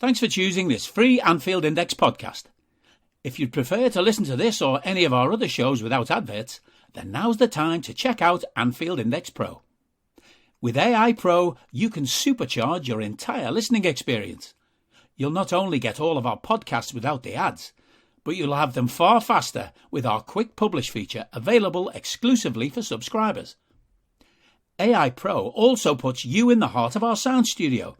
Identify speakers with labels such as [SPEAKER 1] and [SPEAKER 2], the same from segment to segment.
[SPEAKER 1] Thanks for choosing this free Anfield Index podcast. If you'd prefer to listen to this or any of our other shows without adverts, then now's the time to check out Anfield Index Pro. With AEye Pro, you can supercharge your entire listening experience. You'll not only get all of our podcasts without the ads, but you'll have them far faster with our quick publish feature available exclusively for subscribers. AEye Pro also puts you in the heart of our sound studio,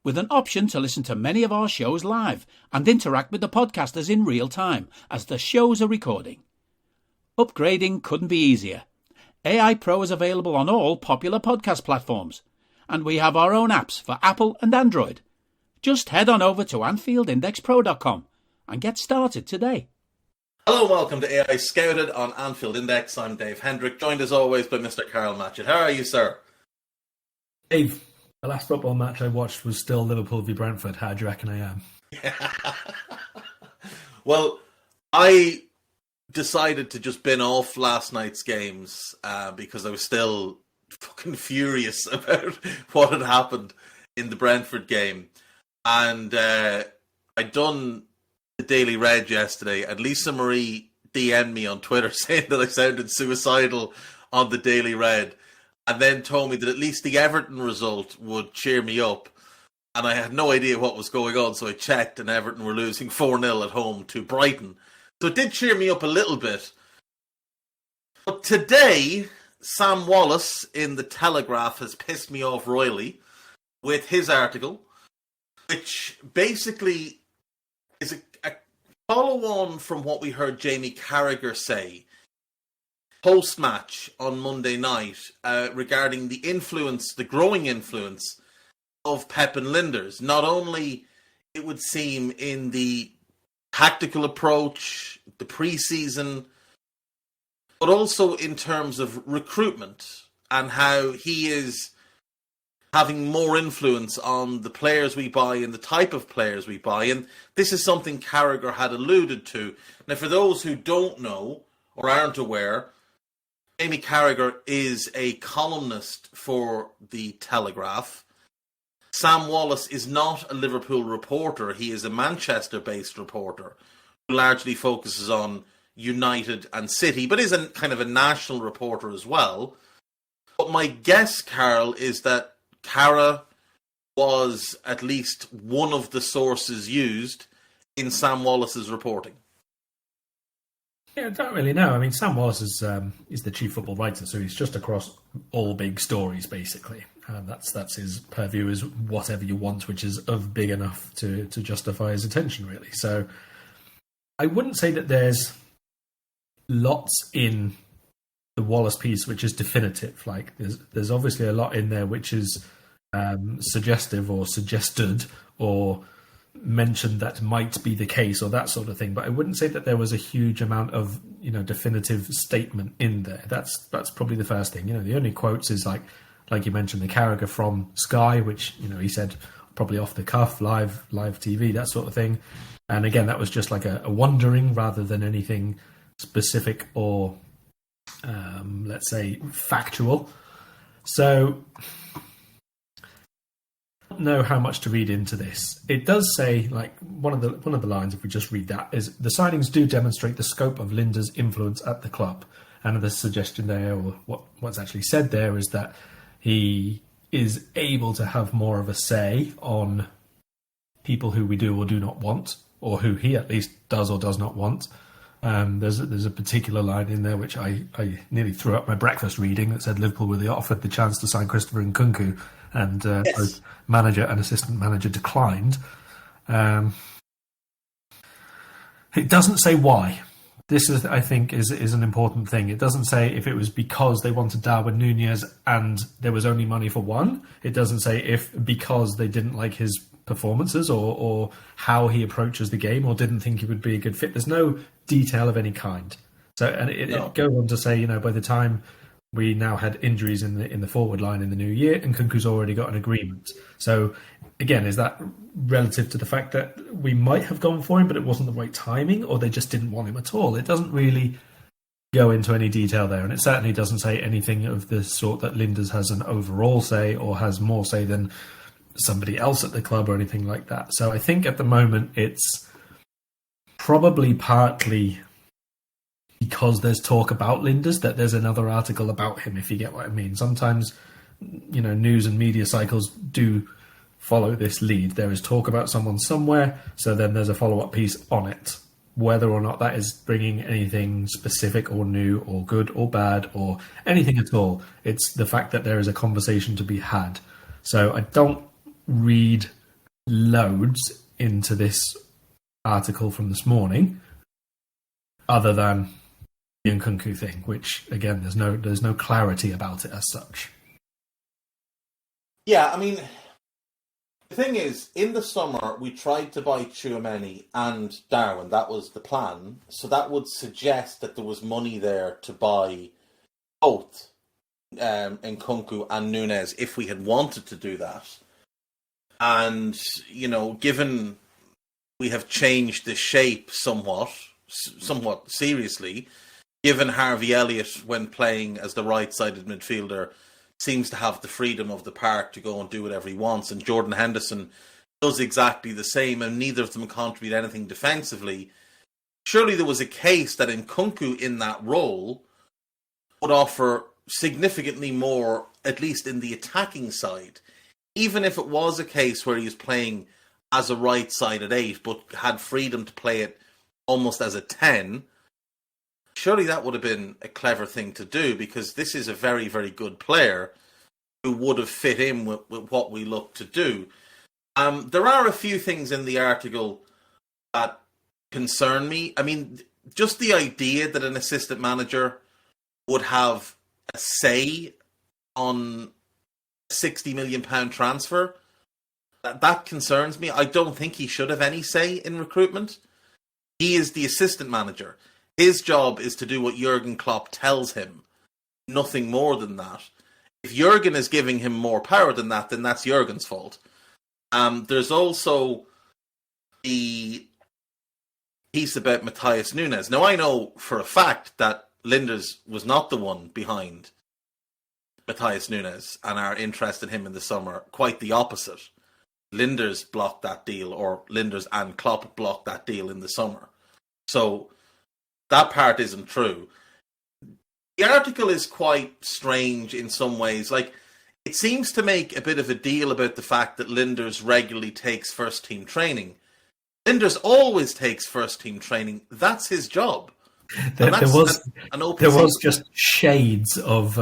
[SPEAKER 1] with an option to listen to many of our shows live and interact with the podcasters in real time as the shows are recording. Upgrading couldn't be easier. AEye Pro is available on all popular podcast platforms, and we have our own apps for Apple and Android. Just head on over to AnfieldIndexPro.com and get started today.
[SPEAKER 2] Hello and welcome to AEye Scouted on Anfield Index. I'm Dave Hendrick, joined as always by Mr. Karl Matchett. How are you, sir?
[SPEAKER 3] Dave, the last football match I watched was still Liverpool v Brentford. How do you reckon I am?
[SPEAKER 2] Well, I decided to just bin off last night's games because I was still fucking furious about what had happened in the Brentford game. And I'd done the Daily Red yesterday, and Lisa Marie DM'd me on Twitter saying that I sounded suicidal on the Daily Red, and then told me that at least the Everton result would cheer me up. And I had no idea what was going on, so I checked, and Everton were losing 4-0 at home to Brighton. So it did cheer me up a little bit. But today, Sam Wallace in The Telegraph has pissed me off royally with his article, which basically is a follow-on from what we heard Jamie Carragher say post-match on Monday night regarding the growing influence of Pep and Linders. Not only, it would seem, in the tactical approach, the pre-season, but also in terms of recruitment and how he is having more influence on the players we buy and the type of players we buy. And this is something Carragher had alluded to. Now, for those who don't know or aren't aware, Jamie Carragher is a columnist for The Telegraph. Sam Wallace is not a Liverpool reporter. He is a Manchester-based reporter who largely focuses on United and City, but is a kind of a national reporter as well. But my guess, Karl, is that Cara was at least one of the sources used in Sam Wallace's reporting.
[SPEAKER 3] Yeah, I don't really know. I mean, Sam Wallace is the chief football writer, so he's just across all big stories, basically. That's his purview, is whatever you want, which is of big enough to justify his attention, really. So I wouldn't say that there's lots in the Wallace piece which is definitive. Like, there's obviously a lot in there which is suggestive or suggested or mentioned that might be the case or that sort of thing. But I wouldn't say that there was a huge amount of definitive statement in there. That's probably the first thing. The only quotes is like you mentioned, the Carragher from Sky, which he said probably off the cuff, live TV, that sort of thing. And again, that was just like a wondering rather than anything specific or let's say factual. So I don't know how much to read into this. It does say, like, one of the lines, if we just read that, is the signings do demonstrate the scope of Linda's influence at the club. And the suggestion there, or what's actually said there, is that he is able to have more of a say on people who we do or do not want, or who he at least does or does not want. There's a particular line in there which I nearly threw up my breakfast reading that said Liverpool were offered the chance to sign Christopher Nkunku, and
[SPEAKER 2] yes,
[SPEAKER 3] both manager and assistant manager declined. It doesn't say why. This is, I think, is an important thing. It doesn't say if it was because they wanted Darwin Núñez and there was only money for one. It doesn't say if because they didn't like his performances or how he approaches the game or didn't think he would be a good fit. There's no detail of any kind. So, and it goes on to say, by the time we now had injuries in the forward line in the new year, and Nkunku's already got an agreement. So again, is that relative to the fact that we might have gone for him, but it wasn't the right timing, or they just didn't want him at all? It doesn't really go into any detail there, and it certainly doesn't say anything of the sort that Linders has an overall say or has more say than somebody else at the club or anything like that. So I think at the moment it's probably partly because there's talk about Linders that there's another article about him, if you get what I mean. Sometimes, news and media cycles do follow this lead. There is talk about someone somewhere, so then there's a follow-up piece on it. Whether or not that is bringing anything specific or new or good or bad or anything at all, it's the fact that there is a conversation to be had. So I don't read loads into this article from this morning, other than the Nkunku thing, which again, there's no clarity about it as such.
[SPEAKER 2] Yeah, I mean, the thing is, in the summer we tried to buy Tchouaméni and Darwin. That was the plan. So that would suggest that there was money there to buy both Nkunku and Nunes if we had wanted to do that. And given we have changed the shape somewhat seriously, given Harvey Elliott, when playing as the right-sided midfielder, seems to have the freedom of the park to go and do whatever he wants, and Jordan Henderson does exactly the same, and neither of them contribute anything defensively, surely there was a case that Nkunku in that role would offer significantly more, at least in the attacking side, even if it was a case where he was playing as a right-sided 8, but had freedom to play it almost as a 10. Surely that would have been a clever thing to do, because this is a very, very good player who would have fit in with what we look to do. There are a few things in the article that concern me. I mean, just the idea that an assistant manager would have a say on a £60 million transfer, that concerns me. I don't think he should have any say in recruitment. He is the assistant manager. His job is to do what Jurgen Klopp tells him. Nothing more than that. If Jurgen is giving him more power than that, then that's Jurgen's fault. There's also the piece about Matthias Nunes. Now, I know for a fact that Linders was not the one behind Matthias Nunes and our interest in him in the summer. Quite the opposite. Linders blocked that deal, or Linders and Klopp blocked that deal in the summer. So that part isn't true. The article is quite strange in some ways. Like, it seems to make a bit of a deal about the fact that Linders regularly takes first team training. Linders always takes first team training. That's his job.
[SPEAKER 3] There was just shades of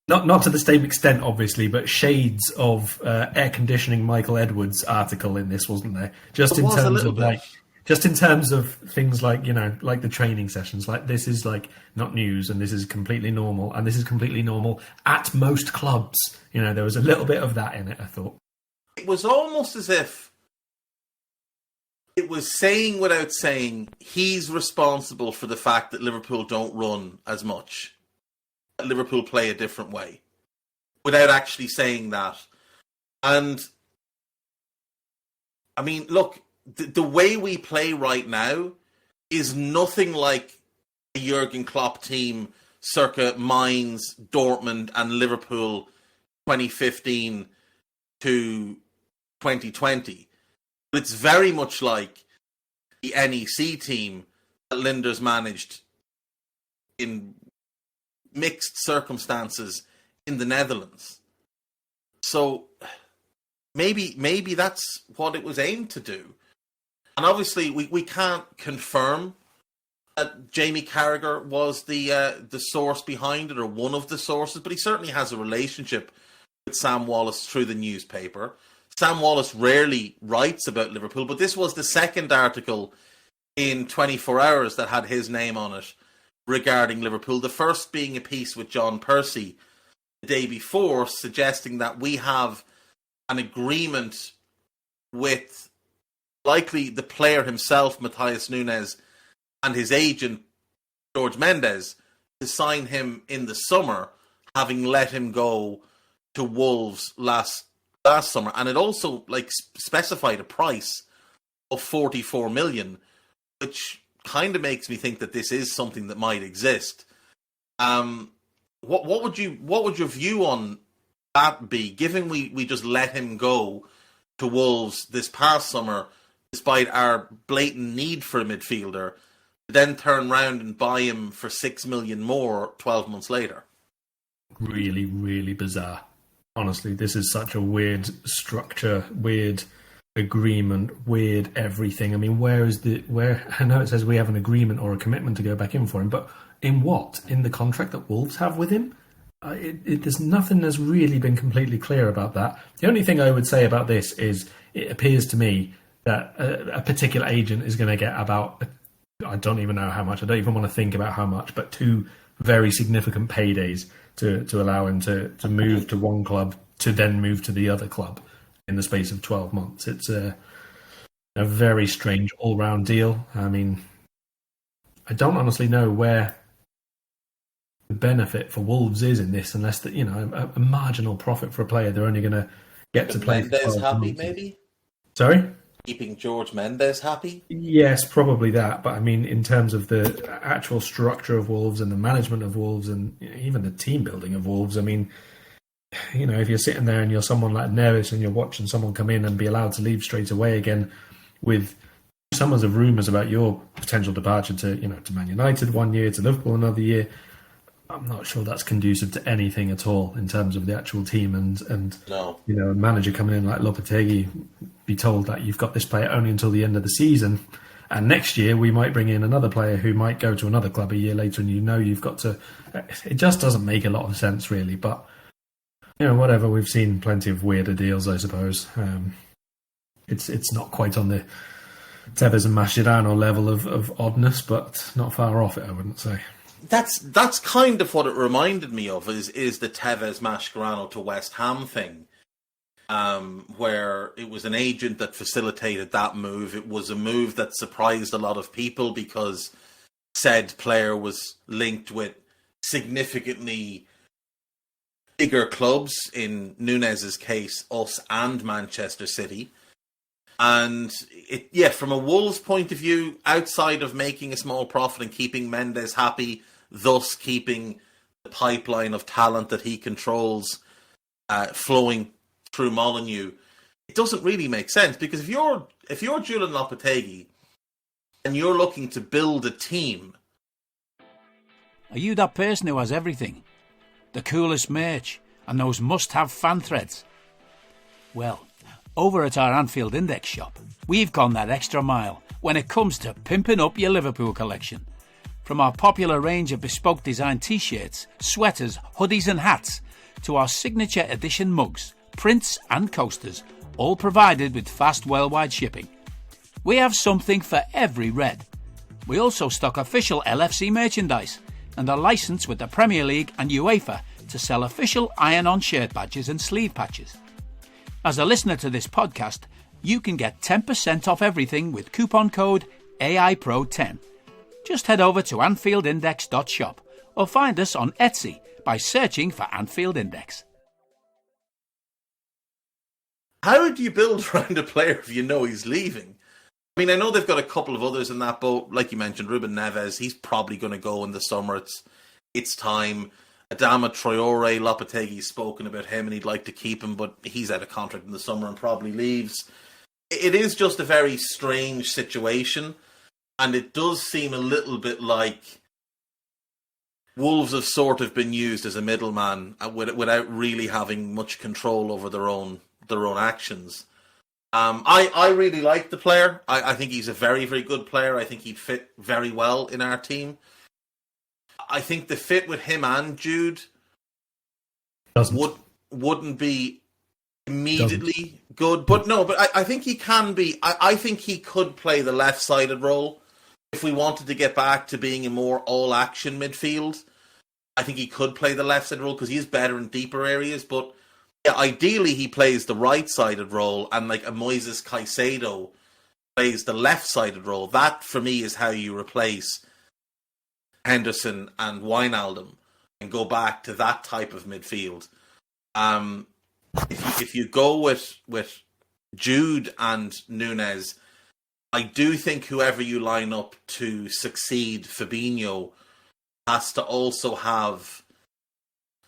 [SPEAKER 3] not to the same extent, obviously, but shades of air conditioning Michael Edwards article in this, wasn't there? Just in terms of things like, like the training sessions, like this is like not news and this is completely normal and this is completely normal at most clubs. There was a little bit of that in it, I thought.
[SPEAKER 2] It was almost as if it was saying without saying he's responsible for the fact that Liverpool don't run as much. That Liverpool play a different way. Without actually saying that. And, I mean, look, the way we play right now is nothing like the Jurgen Klopp team circa Mainz, Dortmund and Liverpool 2015 to 2020. But it's very much like the NEC team that Linders managed in mixed circumstances in the Netherlands. So maybe that's what it was aimed to do. And obviously, we can't confirm that Jamie Carragher was the source behind it, or one of the sources, but he certainly has a relationship with Sam Wallace through the newspaper. Sam Wallace rarely writes about Liverpool, but this was the second article in 24 hours that had his name on it regarding Liverpool. The first being a piece with John Percy the day before, suggesting that we have an agreement with likely the player himself, Matthias Nunes, and his agent, George Mendes, to sign him in the summer, having let him go to Wolves last summer. And it also specified a price of 44 million, which kind of makes me think that this is something that might exist. What would your view on that be, given we just let him go to Wolves this past summer, despite our blatant need for a midfielder, then turn round and buy him for $6 million more 12 months later?
[SPEAKER 3] Really, really bizarre. Honestly, this is such a weird structure, weird agreement, weird everything. I mean, where I know it says we have an agreement or a commitment to go back in for him, but in what? In the contract that Wolves have with him? There's nothing that's really been completely clear about that. The only thing I would say about this is it appears to me that a particular agent is going to get about, I don't even know how much, I don't even want to think about how much, but 2 very significant paydays to allow him to move to one club to then move to the other club in the space of 12 months. It's a very strange all-round deal. I mean, I don't honestly know where the benefit for Wolves is in this, unless that, a marginal profit for a player they're only going to get to play.
[SPEAKER 2] Mendes happy, maybe?
[SPEAKER 3] Sorry?
[SPEAKER 2] Keeping George Mendes happy?
[SPEAKER 3] Yes, probably that. But I mean, in terms of the actual structure of Wolves and the management of Wolves and even the team building of Wolves, I mean, if you're sitting there and you're someone like Neves and you're watching someone come in and be allowed to leave straight away again with summers of rumours about your potential departure to Man United 1 year, to Liverpool another year, I'm not sure that's conducive to anything at all in terms of the actual team and
[SPEAKER 2] no.
[SPEAKER 3] A manager coming in like Lopetegui, be told that you've got this player only until the end of the season, and next year we might bring in another player who might go to another club a year later, and you've got to. It just doesn't make a lot of sense, really. But whatever. We've seen plenty of weirder deals, I suppose. It's not quite on the Tevez and Mascherano level of oddness, but not far off it, I wouldn't say.
[SPEAKER 2] That's kind of what it reminded me of, is the Tevez Mascherano to West Ham thing, where it was an agent that facilitated that move. It was a move that surprised a lot of people because said player was linked with significantly bigger clubs, in Nunez's case, us and Manchester City. And from a Wolves point of view, outside of making a small profit and keeping Mendes happy, thus keeping the pipeline of talent that he controls flowing through Molineux, it doesn't really make sense. Because if you're Julian Lopetegui and you're looking to build a team,
[SPEAKER 1] are you that person who has everything? The coolest merch and those must-have fan threads? Well, over at our Anfield Index shop, we've gone that extra mile when it comes to pimping up your Liverpool collection. From our popular range of bespoke design t-shirts, sweaters, hoodies and hats, to our signature edition mugs, prints and coasters, all provided with fast worldwide shipping. We have something for every red. We also stock official LFC merchandise and are licensed with the Premier League and UEFA to sell official iron-on shirt badges and sleeve patches. As a listener to this podcast, you can get 10% off everything with coupon code AEyePro10. Just head over to AnfieldIndex.shop or find us on Etsy by searching for Anfield Index.
[SPEAKER 2] how do you build around a player if you know he's leaving? I mean, I know they've got a couple of others in that boat. Like you mentioned, Ruben Neves, he's probably going to go in the summer. It's time. Adama Traore, Lopetegui's spoken about him and he'd like to keep him, but he's out of contract in the summer and probably leaves. It is just a very strange situation, and it does seem a little bit like Wolves have sort of been used as a middleman without really having much control over their own actions. I really like the player. I think he's a very, very good player. I think he'd fit very well in our team. I think the fit with him and Jude wouldn't be immediately good. But I think he can be. I think he could play the left-sided role if we wanted to get back to being a more all-action midfield. I think he could play the left-sided role because he's better in deeper areas. But yeah, ideally he plays the right-sided role, and like a Moises Caicedo plays the left-sided role. That, for me, is how you replace Henderson and Wijnaldum and go back to that type of midfield. If you go with Jude and Nunez, I do think whoever you line up to succeed Fabinho has to also have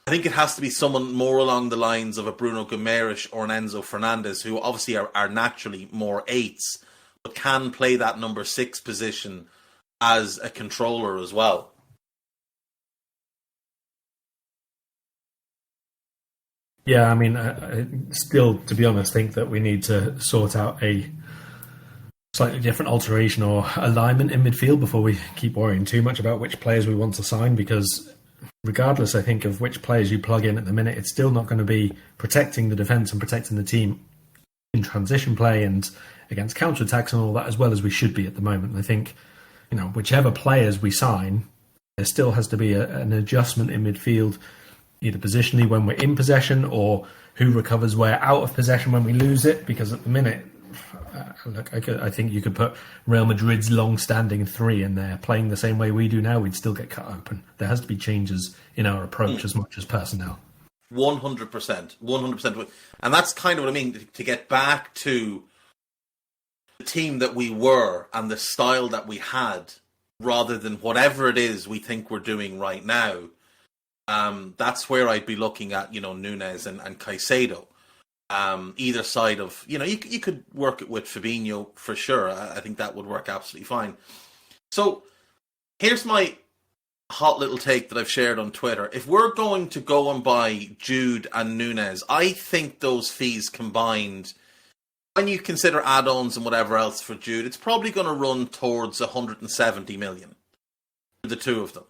[SPEAKER 2] I think it has to be someone more along the lines of a Bruno Guimaraes or an Enzo Fernandez, who obviously are naturally more eights, but can play that number 6 position as a controller as well.
[SPEAKER 3] Yeah, I mean, I still, to be honest, think that we need to sort out a slightly different alteration or alignment in midfield before we keep worrying too much about which players we want to sign, because regardless, I think, of which players you plug in at the minute, it's still not going to be protecting the defence and protecting the team in transition play and against counter-attacks and all that, as well as we should be at the moment. And I think, whichever players we sign, there still has to be an adjustment in midfield, either positionally when we're in possession or who recovers where out of possession when we lose it, because at the minute, I think you could put Real Madrid's long-standing 3 in there, playing the same way we do now, we'd still get cut open. There has to be changes in our approach as much as personnel.
[SPEAKER 2] 100%. And that's kind of what I mean, to get back to the team that we were and the style that we had, rather than whatever it is we think we're doing right now. That's where I'd be looking at, Núñez and Caicedo. Either side of, you could work it with Fabinho for sure. I think that would work absolutely fine. So here's my hot little take that I've shared on Twitter. If we're going to go and buy Jude and Núñez, I think those fees combined, when you consider add-ons and whatever else for Jude, it's probably going to run towards 170 million for the two of them.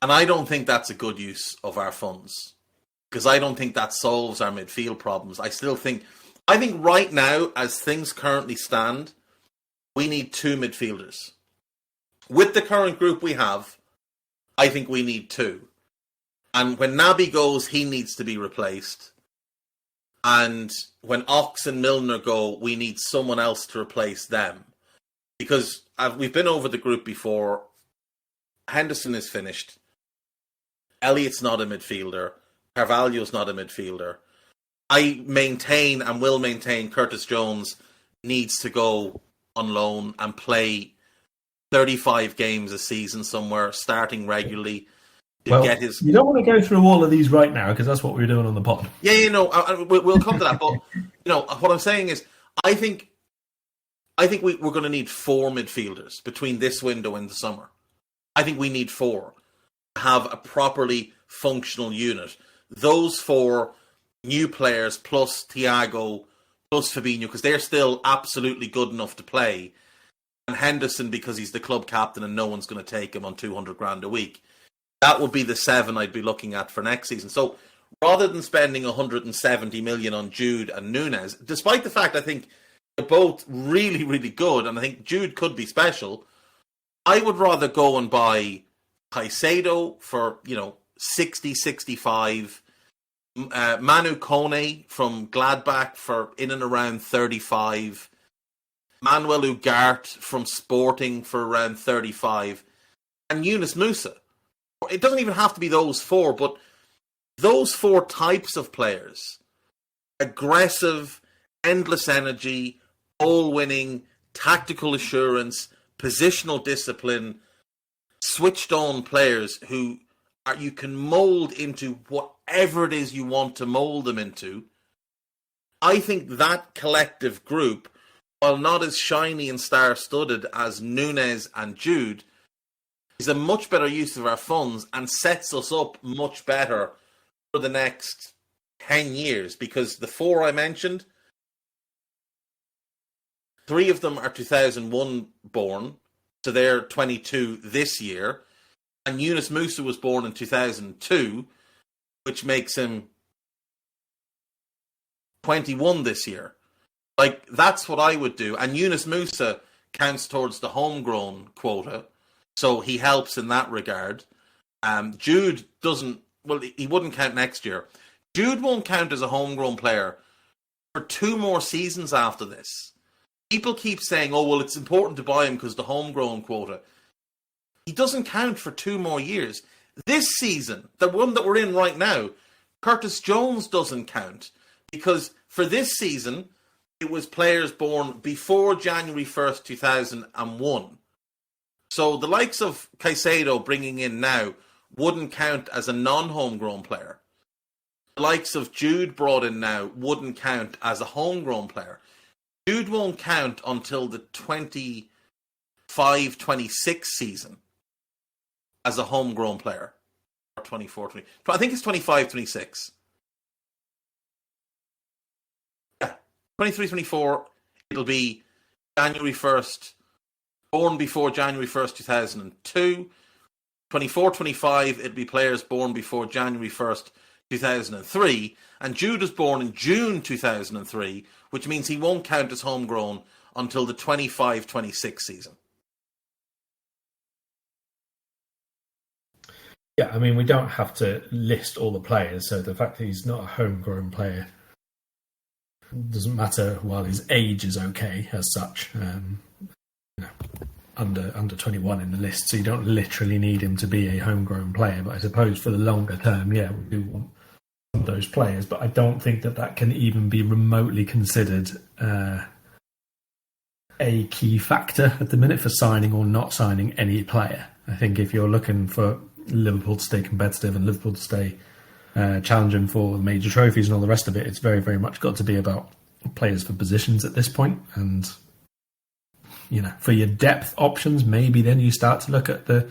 [SPEAKER 2] And I don't think that's a good use of our funds, because I don't think that solves our midfield problems. I think right now, as things currently stand, we need 2 midfielders. With the current group we have, I think we need 2. And when Naby goes, he needs to be replaced. And when Ox and Milner go, we need someone else to replace them. Because we've been over the group before. Henderson is finished. Elliott's not a midfielder. Carvalho's not a midfielder. I maintain and will maintain Curtis Jones needs to go on loan and play 35 games a season somewhere, starting regularly. Get his... You
[SPEAKER 3] don't want to go through all of these right now, because that's what we're doing on the pod.
[SPEAKER 2] Yeah, we'll come to that. But what I'm saying is, I think we're going to need 4 midfielders between this window and the summer. I think we need 4 to have a properly functional unit. Those 4 new players plus Thiago plus Fabinho, because they're still absolutely good enough to play, and Henderson because he's the club captain and no one's going to take him on 200 grand a week. That would be the 7 I'd be looking at for next season. So rather than spending 170 million on Jude and Núñez, despite the fact I think they're both really, really good, and I think Jude could be special, I would rather go and buy Caicedo for, 60, 65, Manu Kone from Gladbach for in and around 35, Manuel Ugarte from Sporting for around 35, and Yunus Musa. It doesn't even have to be those 4, but those 4 types of players, aggressive, endless energy, ball-winning, tactical assurance, positional discipline, switched-on players who you can mould into whatever it is you want to mould them into. I think that collective group, while not as shiny and star-studded as Núñez and Jude, is a much better use of our funds and sets us up much better for the next 10 years. Because the 4 I mentioned, 3 of them are 2001 born, so they're 22 this year. And Yunus Musa was born in 2002, which makes him 21 this year. That's what I would do. And Yunus Musa counts towards the homegrown quota, so he helps in that regard. Jude doesn't... Well, he wouldn't count next year. Jude won't count as a homegrown player for 2 more seasons after this. People keep saying, it's important to buy him because the homegrown quota. He doesn't count for 2 more years. This season, the one that we're in right now, Curtis Jones doesn't count. Because for this season, it was players born before January 1st, 2001. So the likes of Caicedo bringing in now wouldn't count as a non-homegrown player. The likes of Jude brought in now wouldn't count as a homegrown player. Jude won't count until the 25-26 season as a homegrown player. Or 24-20. I think it's 25-26. Yeah. 23-24, it'll be January 1st, born before January 1st, 2002. 24-25, it'll be players born before January 1st, 2003. And Jude was born in June 2003, which means he won't count as homegrown until the 25-26 season.
[SPEAKER 3] Yeah, I mean, we don't have to list all the players, so the fact that he's not a homegrown player doesn't matter while his age is okay as such. Under 21 in the list, so you don't literally need him to be a homegrown player. But I suppose for the longer term, yeah, we do want those players. But I don't think that can even be remotely considered a key factor at the minute for signing or not signing any player. I think if you're looking for Liverpool to stay competitive and Liverpool to stay challenging for major trophies and all the rest of it, it's very, very much got to be about players for positions at this point. And for your depth options, maybe then you start to look at the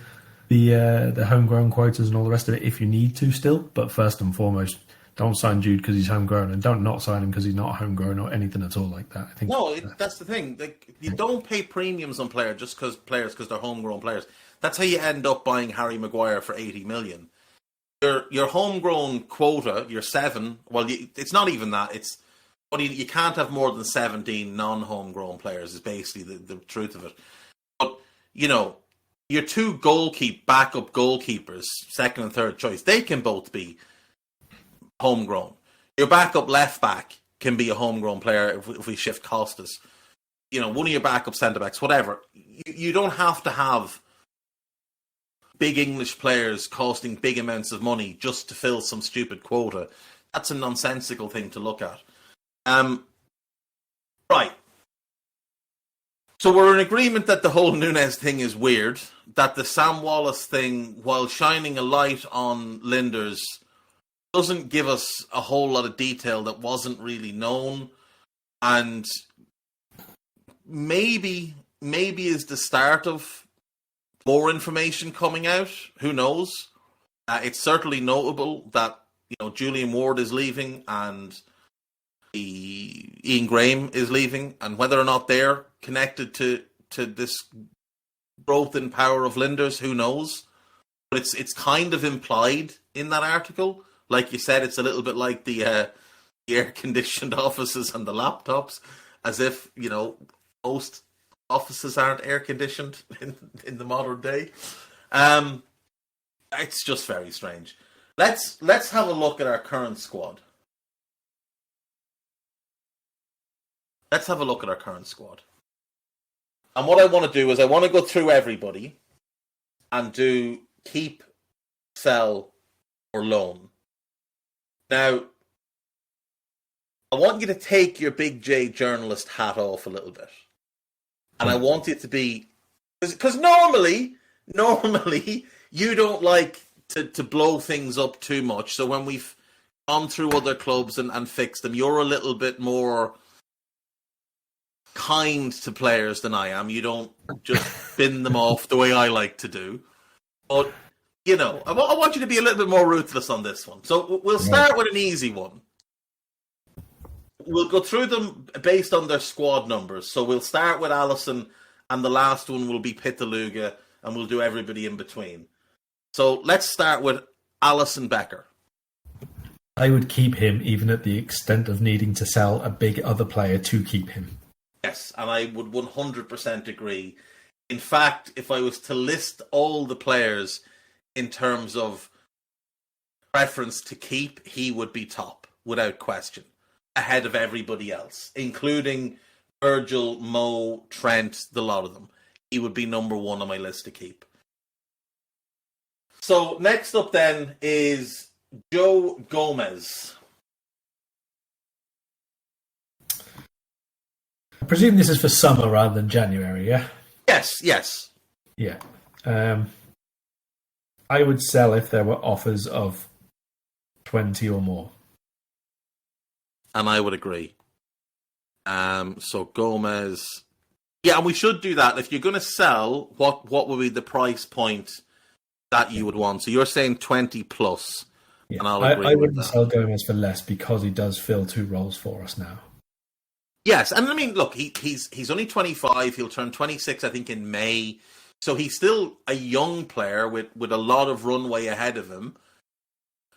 [SPEAKER 3] homegrown quotas and all the rest of it if you need to still. But first and foremost, don't sign Jude because he's homegrown, and don't not sign him because he's not homegrown or anything at all like that. I think
[SPEAKER 2] that's the thing. Like, you don't pay premiums on players just because they're homegrown players. That's how you end up buying Harry Maguire for 80 million. Your homegrown quota, your 7. Well, it's not even that. It's you can't have more than 17 non-homegrown players. Is basically the truth of it. But your 2 backup goalkeepers, second and third choice, they can both be homegrown. Your backup left back can be a homegrown player if we shift Costas. One of your backup centre backs, whatever. You don't have to have big English players costing big amounts of money just to fill some stupid quota. That's a nonsensical thing to look at. Right. So we're in agreement that the whole Núñez thing is weird, that the Sam Wallace thing, while shining a light on Linders, doesn't give us a whole lot of detail that wasn't really known, and maybe is the start of more information coming out. Who knows? It's certainly notable that Julian Ward is leaving and Ian Graham is leaving, and whether or not they're connected to this growth in power of Linders, who knows? But it's kind of implied in that article. Like you said, it's a little bit like the air-conditioned offices and the laptops, as if most offices aren't air-conditioned in the modern day. It's just very strange. Let's have a look at our current squad. Let's have a look at our current squad. And what I want to do is I want to go through everybody and do keep, sell, or loan. Now, I want you to take your big J journalist hat off a little bit. And I want it to be... Because normally, you don't like to blow things up too much. So when we've gone through other clubs and fixed them, you're a little bit more kind to players than I am. You don't just bin them off the way I like to do. But, I want you to be a little bit more ruthless on this one. So we'll start with an easy one. We'll go through them based on their squad numbers. So we'll start with Alisson, and the last one will be Pitaluga, and we'll do everybody in between. So let's start with Alisson Becker.
[SPEAKER 3] I would keep him even at the extent of needing to sell a big other player to keep him.
[SPEAKER 2] Yes, and I would 100% agree. In fact, if I was to list all the players in terms of preference to keep, he would be top, without question, ahead of everybody else, including Virgil, Mo, Trent, the lot of them. He would be number 1 on my list to keep. So next up then is Joe Gomez.
[SPEAKER 3] I presume this is for summer rather than January, yeah?
[SPEAKER 2] Yes.
[SPEAKER 3] Yeah. I would sell if there were offers of 20 or more.
[SPEAKER 2] And I would agree. So Gomez, yeah, and we should do that. If you're going to sell, what would be the price point that you would want? So you're saying 20 plus,
[SPEAKER 3] Yeah.
[SPEAKER 2] and I'll agree
[SPEAKER 3] I
[SPEAKER 2] with
[SPEAKER 3] wouldn't
[SPEAKER 2] that.
[SPEAKER 3] sell Gomez for less because he does fill 2 roles for us now.
[SPEAKER 2] Yes, and I mean, look, he's only 25. He'll turn 26, I think, in May. So he's still a young player with a lot of runway ahead of him.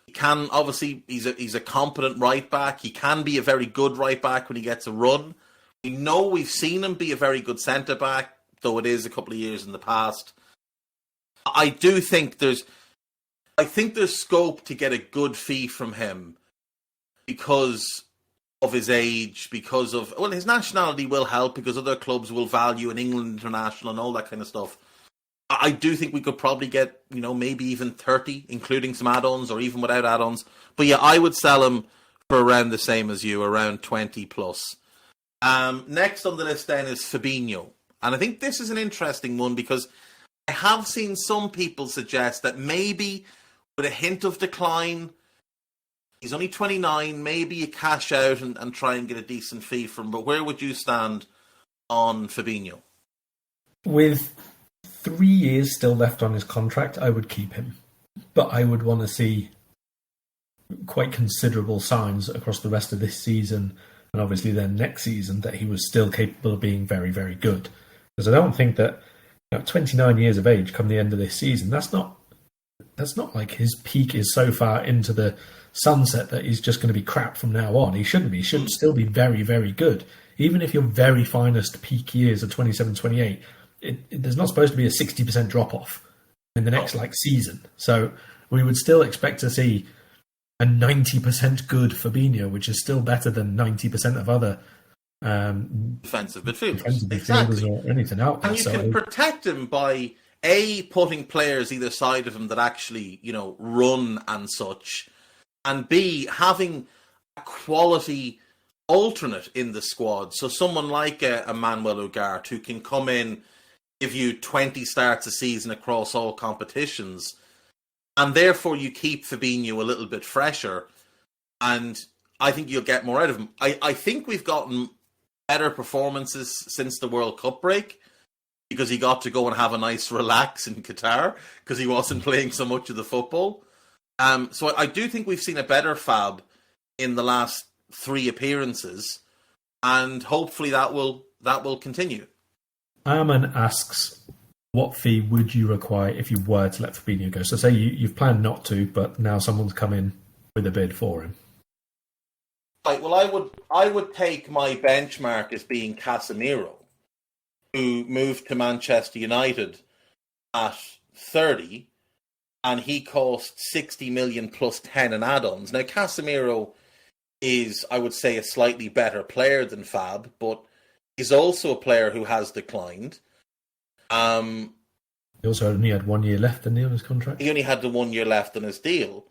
[SPEAKER 2] He can obviously he's a competent right back. He can be a very good right back when he gets a run. We know we've seen him be a very good centre back, though it is a couple of years in the past. I think there's scope to get a good fee from him because of his age, because of his nationality will help because other clubs will value an England international and all that kind of stuff. I do think we could probably get, maybe even 30, including some add-ons or even without add-ons. But yeah, I would sell him for around the same as you, around 20 plus. Next on the list then is Fabinho. And I think this is an interesting one because I have seen some people suggest that maybe with a hint of decline, he's only 29, maybe you cash out and try and get a decent fee from him. But where would you stand on Fabinho?
[SPEAKER 3] With 3 years still left on his contract, I would keep him. But I would want to see quite considerable signs across the rest of this season and obviously then next season that he was still capable of being very, very good. Because I don't think that 29 years of age come the end of this season, that's not like his peak is so far into the sunset that he's just going to be crap from now on. He shouldn't be. He should still be very, very good. Even if your very finest peak years are 27, 28, there's not supposed to be a 60% drop-off in the next season. So we would still expect to see a 90% good Fabinho, which is still better than 90% of other
[SPEAKER 2] defensive midfielders.
[SPEAKER 3] Exactly. Or anything out there.
[SPEAKER 2] And you can protect him by A, putting players either side of him that actually, run and such, and B, having a quality alternate in the squad. So someone like a Manuel Ugarte who can come in, give you 20 starts a season across all competitions, and therefore you keep Fabinho a little bit fresher, and I think you'll get more out of him. I think we've gotten better performances since the World Cup break, because he got to go and have a nice relax in Qatar, because he wasn't playing so much of the football. So I do think we've seen a better Fab in the last 3 appearances, and hopefully that will continue.
[SPEAKER 3] Arman asks, what fee would you require if you were to let Fabinho go? So say you've planned not to, but now someone's come in with a bid for him.
[SPEAKER 2] Right, well, I would take my benchmark as being Casemiro, who moved to Manchester United at 30, and he cost 60 million plus 10 in add-ons. Now, Casemiro is, I would say, a slightly better player than Fab, but he's also a player who has declined.
[SPEAKER 3] He also only had 1 year left on his contract.
[SPEAKER 2] He only had the 1 year left on his deal.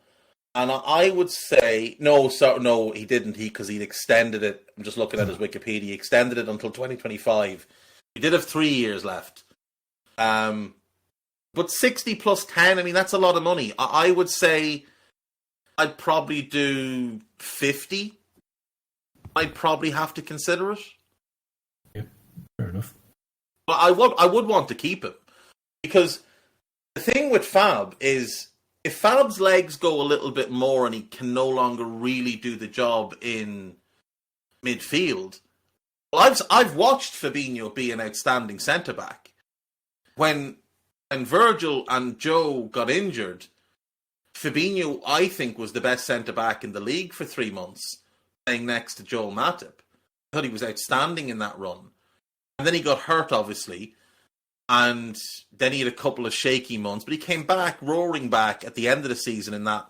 [SPEAKER 2] And I would say, no, he didn't, because he'd extended it. I'm just looking at his Wikipedia. He extended it until 2025. He did have 3 years left. But 60 plus 10, I mean, that's a lot of money. I would say I'd probably do 50. I'd probably have to consider it.
[SPEAKER 3] Yeah, fair enough.
[SPEAKER 2] But I would want to keep him. Because the thing with Fab is, if Fab's legs go a little bit more and he can no longer really do the job in midfield, well, I've watched Fabinho be an outstanding centre-back. When Virgil and Joe got injured, Fabinho, I think, was the best centre-back in the league for 3 months, playing next to Joel Matip. I thought he was outstanding in that run. And then he got hurt, obviously, and then he had a couple of shaky months, but he came back, roaring back at the end of the season in that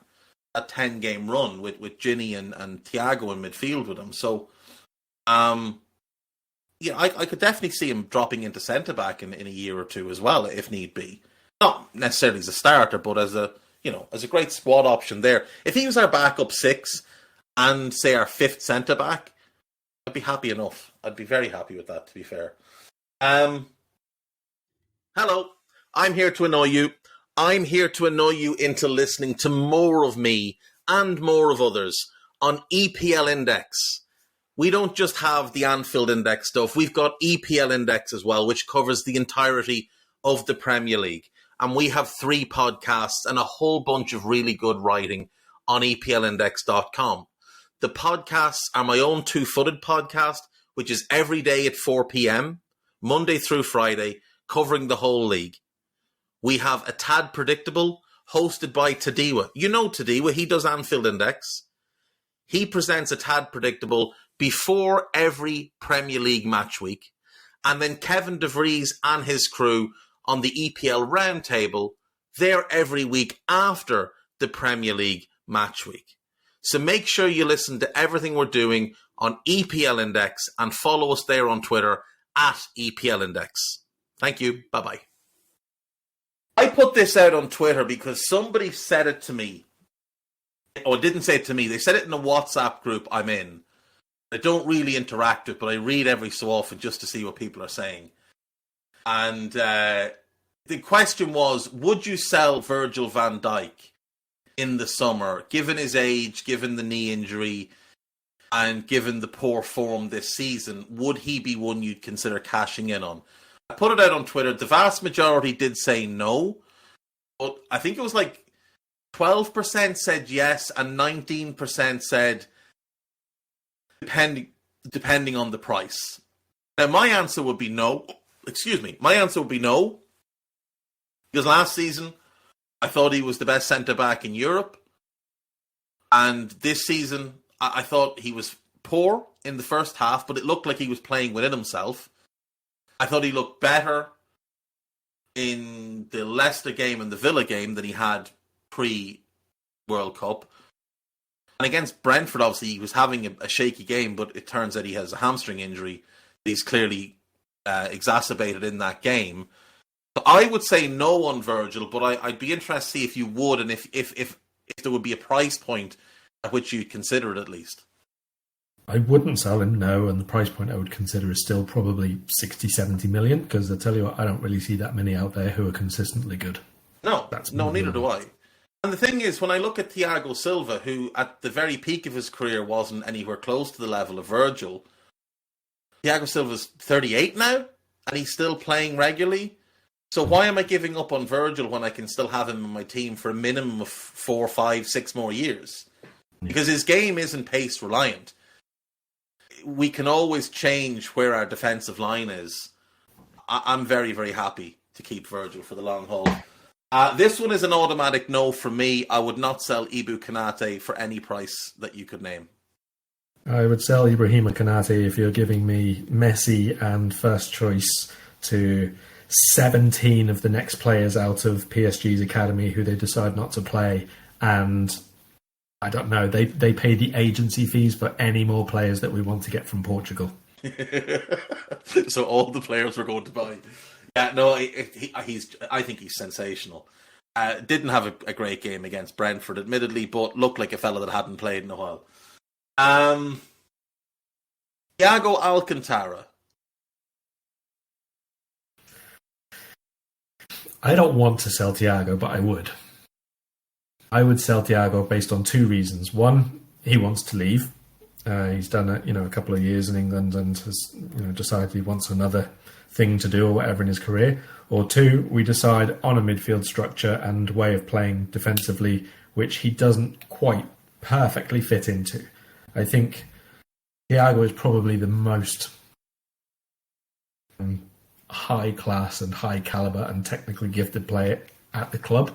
[SPEAKER 2] 10-game run with Ginny and Thiago in midfield with him. So, yeah, I could definitely see him dropping into centre-back in a year or two as well, if need be. Not necessarily as a starter, but as a great squad option there. If he was our backup 6 and, say, our 5th centre-back, I'd be happy enough. I'd be very happy with that, to be fair. Hello, I'm here to annoy you. I'm here to annoy you into listening to more of me and more of others on EPL Index. We don't just have the Anfield Index stuff. We've got EPL Index as well, which covers the entirety of the Premier League. And we have 3 podcasts and a whole bunch of really good writing on EPLindex.com. The podcasts are my own Two-Footed podcast, which is every day at 4 p.m., Monday through Friday, covering the whole league. We have A Tad Predictable, hosted by Tadiwa. You know Tadiwa, he does Anfield Index. He presents A Tad Predictable before every Premier League match week. And then Kevin DeVries and his crew on the EPL Roundtable, they're every week after the Premier League match week. So make sure you listen to everything we're doing on EPL Index and follow us there on Twitter at EPL Index. Thank you. Bye-bye. I put this out on Twitter because somebody said it to me. Or didn't say it to me. They said it in a WhatsApp group I'm in. I don't really interact with, but I read every so often just to see what people are saying. And the question was, would you sell Virgil van Dijk in the summer, given his age, given the knee injury, and given the poor form this season? Would he be one you'd consider cashing in on? I put it out on Twitter. The vast majority did say no, but I think it was like 12% said yes and 19% said depending on the price. Now, my answer would be no. My answer would be no. Because last season, I thought he was the best centre-back in Europe. And this season, I thought he was poor in the first half, but it looked like he was playing within himself. I thought he looked better in the Leicester game and the Villa game than he had pre-World Cup. And against Brentford, obviously, he was having a shaky game, but it turns out he has a hamstring injury. He's clearly exacerbated in that game. So I would say no on Virgil, but I'd be interested to see if you would, and if there would be a price point at which you'd consider it at least.
[SPEAKER 3] I wouldn't sell him, no, and the price point I would consider is still probably 60, 70 million, because I tell you what, I don't really see that many out there who are consistently good.
[SPEAKER 2] Neither do I. And the thing is, when I look at Thiago Silva, who at the very peak of his career wasn't anywhere close to the level of Virgil, Thiago Silva's 38 now, and he's still playing regularly. So why am I giving up on Virgil when I can still have him in my team for a minimum of 4, 5, 6 more years? Because his game isn't pace reliant. We can always change where our defensive line is. I'm very, very happy to keep Virgil for the long haul. This one is an automatic no from me. I would not sell Ibu Konate for any price that you could name.
[SPEAKER 3] I would sell Ibrahima Konate if you're giving me Messi and first choice to 17 of the next players out of PSG's academy who they decide not to play, and I don't know, they pay the agency fees for any more players that we want to get from Portugal.
[SPEAKER 2] So all the players we're going to buy. Yeah, no, I think he's sensational. Didn't have a great game against Brentford, admittedly, but looked like a fella that hadn't played in a while. Thiago Alcantara.
[SPEAKER 3] I don't want to sell Thiago, but I would. I would sell Thiago based on 2 reasons. One, he wants to leave. He's done a couple of years in England and has decided he wants another thing to do or whatever in his career. Or 2, we decide on a midfield structure and way of playing defensively, which he doesn't quite perfectly fit into. I think Thiago is probably the most high class and high caliber and technically gifted player at the club.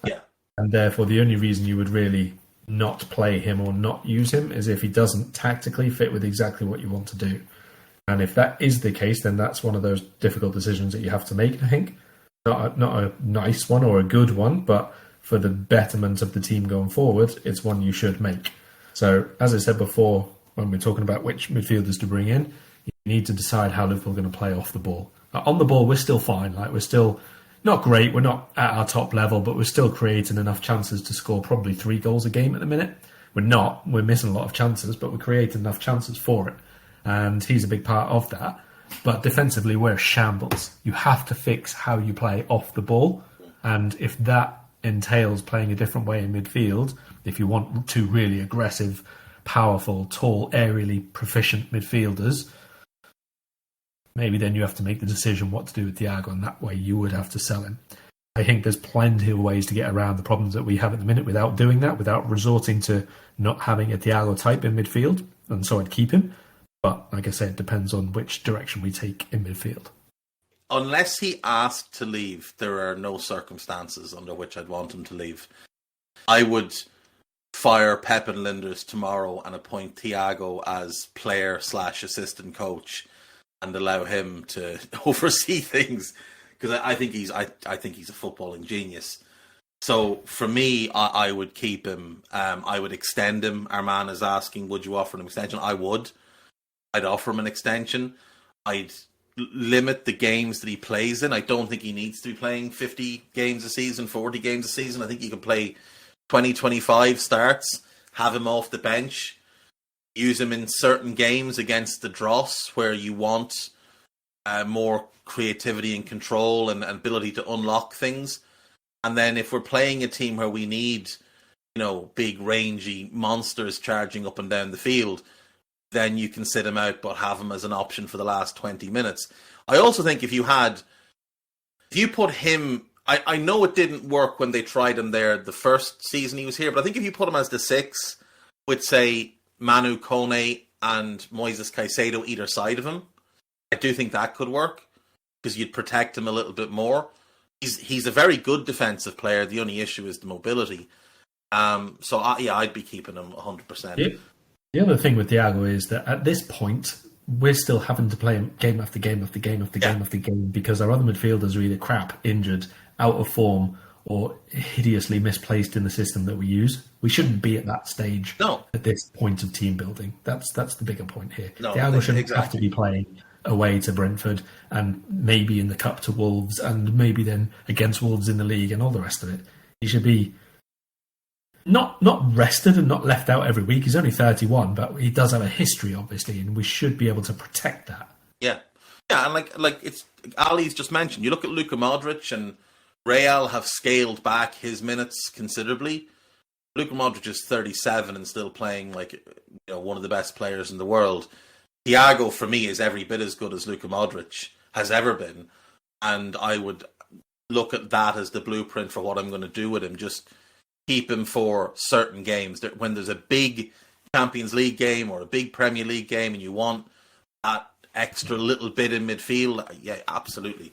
[SPEAKER 2] Yeah.
[SPEAKER 3] And therefore the only reason you would really not play him or not use him is if he doesn't tactically fit with exactly what you want to do. And if that is the case, then that's one of those difficult decisions that you have to make, I think. Not a nice one or a good one, but for the betterment of the team going forward, it's one you should make. So, as I said before, when we're talking about which midfielders to bring in, you need to decide how Liverpool are going to play off the ball. On the ball, we're still fine. We're still not great. We're not at our top level, but we're still creating enough chances to score probably 3 goals a game at the minute. We're missing a lot of chances, but we're creating enough chances for it. And he's a big part of that. But defensively, we're shambles. You have to fix how you play off the ball. And if that entails playing a different way in midfield, if you want two really aggressive, powerful, tall, aerially proficient midfielders, maybe then you have to make the decision what to do with Thiago, and that way you would have to sell him. I think there's plenty of ways to get around the problems that we have at the minute without doing that, without resorting to not having a Thiago type in midfield, and so I'd keep him. But like I said, it depends on which direction we take in midfield.
[SPEAKER 2] Unless he asked to leave, there are no circumstances under which I'd want him to leave. I would fire Pep and Linders tomorrow and appoint Thiago as player/assistant coach and allow him to oversee things, because I think he's a footballing genius. So for me, I would keep him. I would extend him. Our man is asking, would you offer him an extension? I would. I'd offer him an extension. I'd limit the games that he plays in. I don't think he needs to be playing 50 games a season, 40 games a season. I think he can play 20, 25 starts, have him off the bench, use him in certain games against the dross where you want more creativity and control and ability to unlock things. And then if we're playing a team where we need, big rangy monsters charging up and down the field, then you can sit him out but have him as an option for the last 20 minutes. I also think if you put him, I know it didn't work when they tried him there the first season he was here, but I think if you put him as the 6 with, say, Manu Kone and Moises Caicedo either side of him, I do think that could work, because you'd protect him a little bit more. He's a very good defensive player. The only issue is the mobility. I'd be keeping him 100%.
[SPEAKER 3] Yeah. The other thing with Thiago is that at this point, we're still having to play him game after game after game after game after game, because our other midfielders are either crap, injured, out of form, or hideously misplaced in the system that we use. We shouldn't be at that stage at this point of team building. That's the bigger point here. Thiago shouldn't have to be playing away to Brentford and maybe in the cup to Wolves and maybe then against Wolves in the league and all the rest of it. He should be not rested and not left out every week. He's only 31, but he does have a history, obviously, and we should be able to protect that.
[SPEAKER 2] Yeah, and like it's Ali's just mentioned. You look at Luka Modric, and Real have scaled back his minutes considerably. Luka Modric is 37 and still playing like one of the best players in the world. Thiago, for me, is every bit as good as Luka Modric has ever been, and I would look at that as the blueprint for what I'm going to do with him. Just keep him for certain games. When there's a big Champions League game or a big Premier League game and you want that extra little bit in midfield, yeah, absolutely.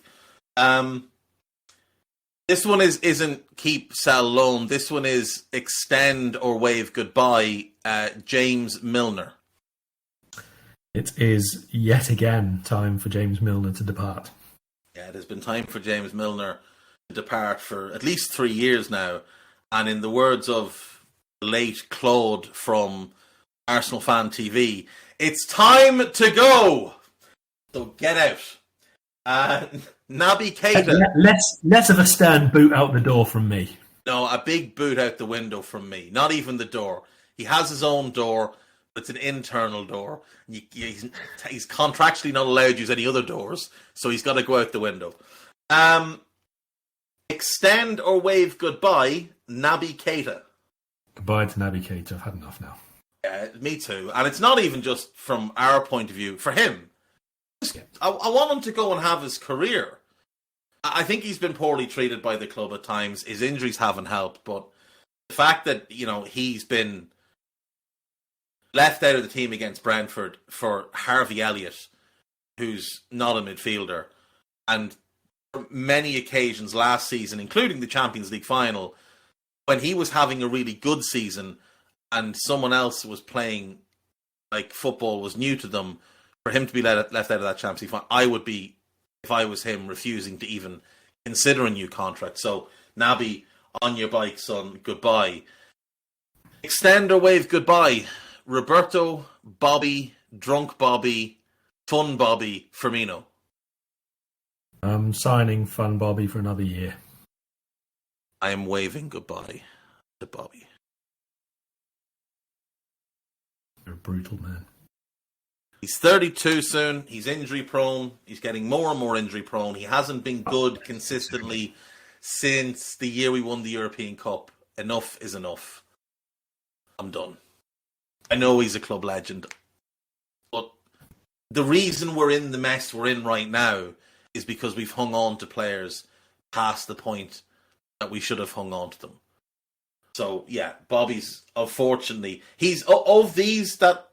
[SPEAKER 2] This one isn't keep, sell, loan. This one is extend or wave goodbye. James Milner.
[SPEAKER 3] It is yet again time for James Milner to depart.
[SPEAKER 2] Yeah, it has been time for James Milner to depart for at least 3 years now. And in the words of the late Claude from Arsenal Fan TV, it's time to go. So get out. Naby Keita.
[SPEAKER 3] Less of a stern boot out the door from me.
[SPEAKER 2] No, a big boot out the window from me. Not even the door. He has his own door, but it's an internal door. He's contractually not allowed to use any other doors, so he's got to go out the window. Extend or wave goodbye, Naby Keita.
[SPEAKER 3] Goodbye to Naby Keita. I've had enough now.
[SPEAKER 2] Yeah, me too. And it's not even just from our point of view. For him, I want him to go and have his career. I think he's been poorly treated by the club at times. His injuries haven't helped, but the fact that he's been left out of the team against Brentford for Harvey Elliott, who's not a midfielder, and many occasions last season, including the Champions League final, when he was having a really good season and someone else was playing like football was new to them, for him to be left out of that Champions League final, I would be, if I was him, refusing to even consider a new contract. So, Naby, on your bike, son, goodbye. Extend or wave goodbye, Roberto, Bobby, Drunk Bobby, Fun Bobby, Firmino.
[SPEAKER 3] I'm signing Fun Bobby for another year.
[SPEAKER 2] I am waving goodbye to Bobby.
[SPEAKER 3] You're a brutal man.
[SPEAKER 2] He's 32 soon. He's injury prone. He's getting more and more injury prone. He hasn't been good consistently since the year we won the European Cup. Enough is enough. I'm done. I know he's a club legend, but the reason we're in the mess we're in right now is because we've hung on to players past the point that we should have hung on to them. So, yeah, Bobby's, unfortunately, he's, of these, that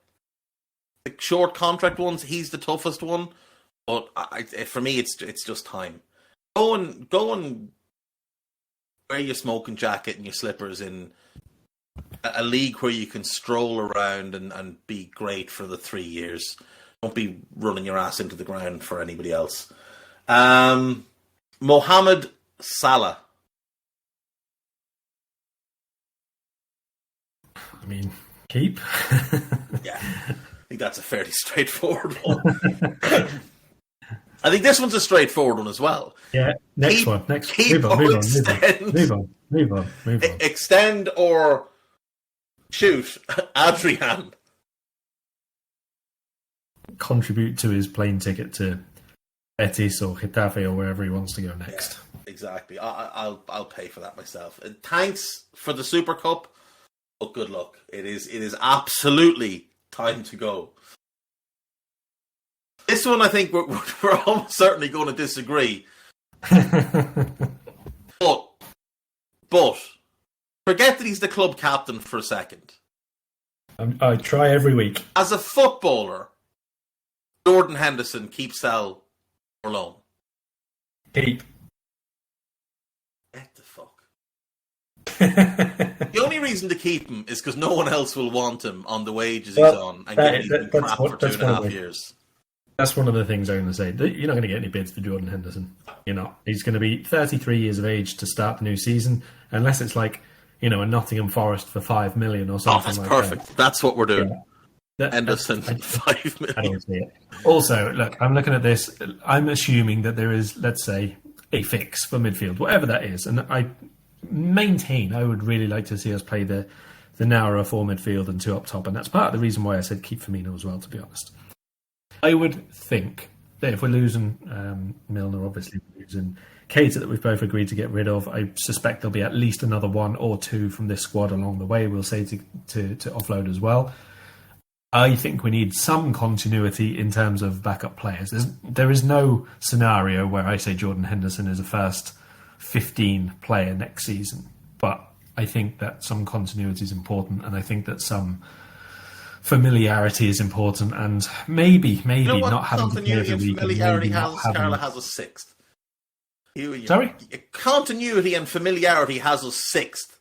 [SPEAKER 2] the short contract ones, he's the toughest one. But for me, it's just time. Go and wear your smoking jacket and your slippers in a league where you can stroll around and be great for the 3 years. Don't be running your ass into the ground for anybody else. Mohamed Salah.
[SPEAKER 3] I mean, keep.
[SPEAKER 2] Yeah, I think that's a fairly straightforward one. I think this one's a straightforward one as well.
[SPEAKER 3] Yeah, next one. Move on.
[SPEAKER 2] Extend or shoot Adrian.
[SPEAKER 3] Contribute to his plane ticket to Betis or Getafe or wherever he wants to go next.
[SPEAKER 2] Yeah, exactly. I'll pay for that myself. And thanks for the Super Cup. But good luck. It is absolutely time to go. This one, I think we're almost certainly going to disagree. but forget that he's the club captain for a second.
[SPEAKER 3] I try every week.
[SPEAKER 2] As a footballer, Jordan Henderson, keep, sell, or loan?
[SPEAKER 3] Keep.
[SPEAKER 2] Get the fuck. The only reason to keep him is because no one else will want him on the wages he's on and getting him crap for 2.5 years.
[SPEAKER 3] That's one of the things I'm going to say. You're not going to get any bids for Jordan Henderson. You're not. He's going to be 33 years of age to start the new season, unless it's like, a Nottingham Forest for 5 million or something
[SPEAKER 2] that's
[SPEAKER 3] like
[SPEAKER 2] perfect.
[SPEAKER 3] That.
[SPEAKER 2] That's what we're doing.
[SPEAKER 3] Yeah.
[SPEAKER 2] Henderson, 5 million.
[SPEAKER 3] I don't see it. Also, look, I'm looking at this. I'm assuming that there is, let's say, a fix for midfield, whatever that is. And I maintain I would really like to see us play the narrower 4 midfield and 2 up top. And that's part of the reason why I said keep Firmino as well, to be honest. I would think that if we're losing Milner, obviously we're losing Keita that we've both agreed to get rid of. I suspect there'll be at least another 1 or 2 from this squad along the way, we'll say, to offload as well. I think we need some continuity in terms of backup players. There is no scenario where I say Jordan Henderson is a first 15 player next season. But I think that some continuity is important, and I think that some familiarity is important, and maybe not having to play every week.
[SPEAKER 2] Familiarity Karl has us sixth.
[SPEAKER 3] Sorry?
[SPEAKER 2] Continuity and familiarity has us sixth.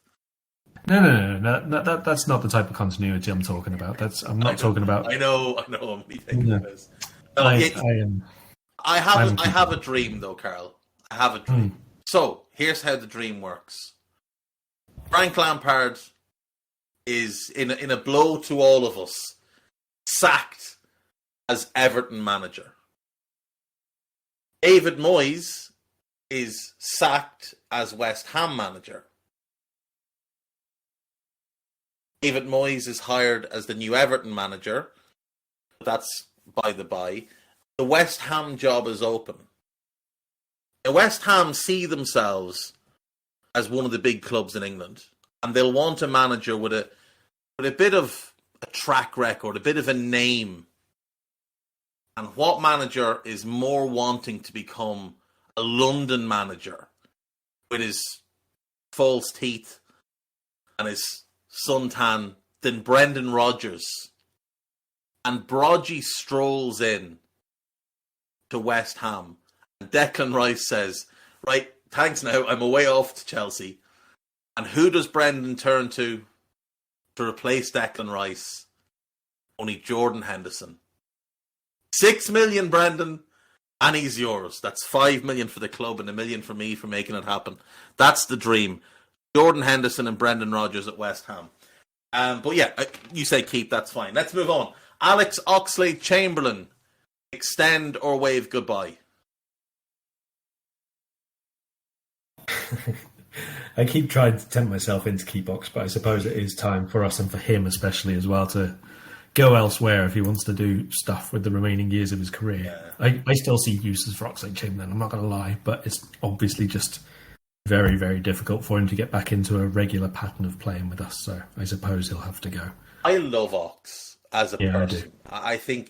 [SPEAKER 3] No. That's not the type of continuity I'm talking about. I'm not talking about.
[SPEAKER 2] I know. I'm thinking of this. I have a dream, though, Karl. I have a dream. So here's how the dream works. Frank Lampard is in a blow to all of us, sacked as Everton manager. David Moyes is sacked as West Ham manager. David Moyes is hired as the new Everton manager. That's by the by. The West Ham job is open. Now, West Ham see themselves as one of the big clubs in England, and they'll want a manager with a bit of a track record, a bit of a name. And what manager is more wanting to become a London manager with his false teeth and his suntan than Brendan Rodgers? And Brodgy strolls in to West Ham, and Declan Rice says, right, thanks now, I'm away off to Chelsea. And who does Brendan turn to replace Declan Rice? Only Jordan Henderson. 6 million, Brendan, and he's yours. That's 5 million for the club and 1 million for me for making it happen. That's the dream. Jordan Henderson and Brendan Rodgers at West Ham. But yeah, you say keep, that's fine. Let's move on. Alex Oxlade-Chamberlain, extend or wave goodbye?
[SPEAKER 3] I keep trying to tempt myself into keep Ox, but I suppose it is time for us and for him especially as well to go elsewhere if he wants to do stuff with the remaining years of his career. Yeah. I still see uses for Oxlade-Chamberlain, I'm not going to lie, but it's obviously just very, very difficult for him to get back into a regular pattern of playing with us. So I suppose he'll have to go.
[SPEAKER 2] I love Ox as a person.
[SPEAKER 3] I do.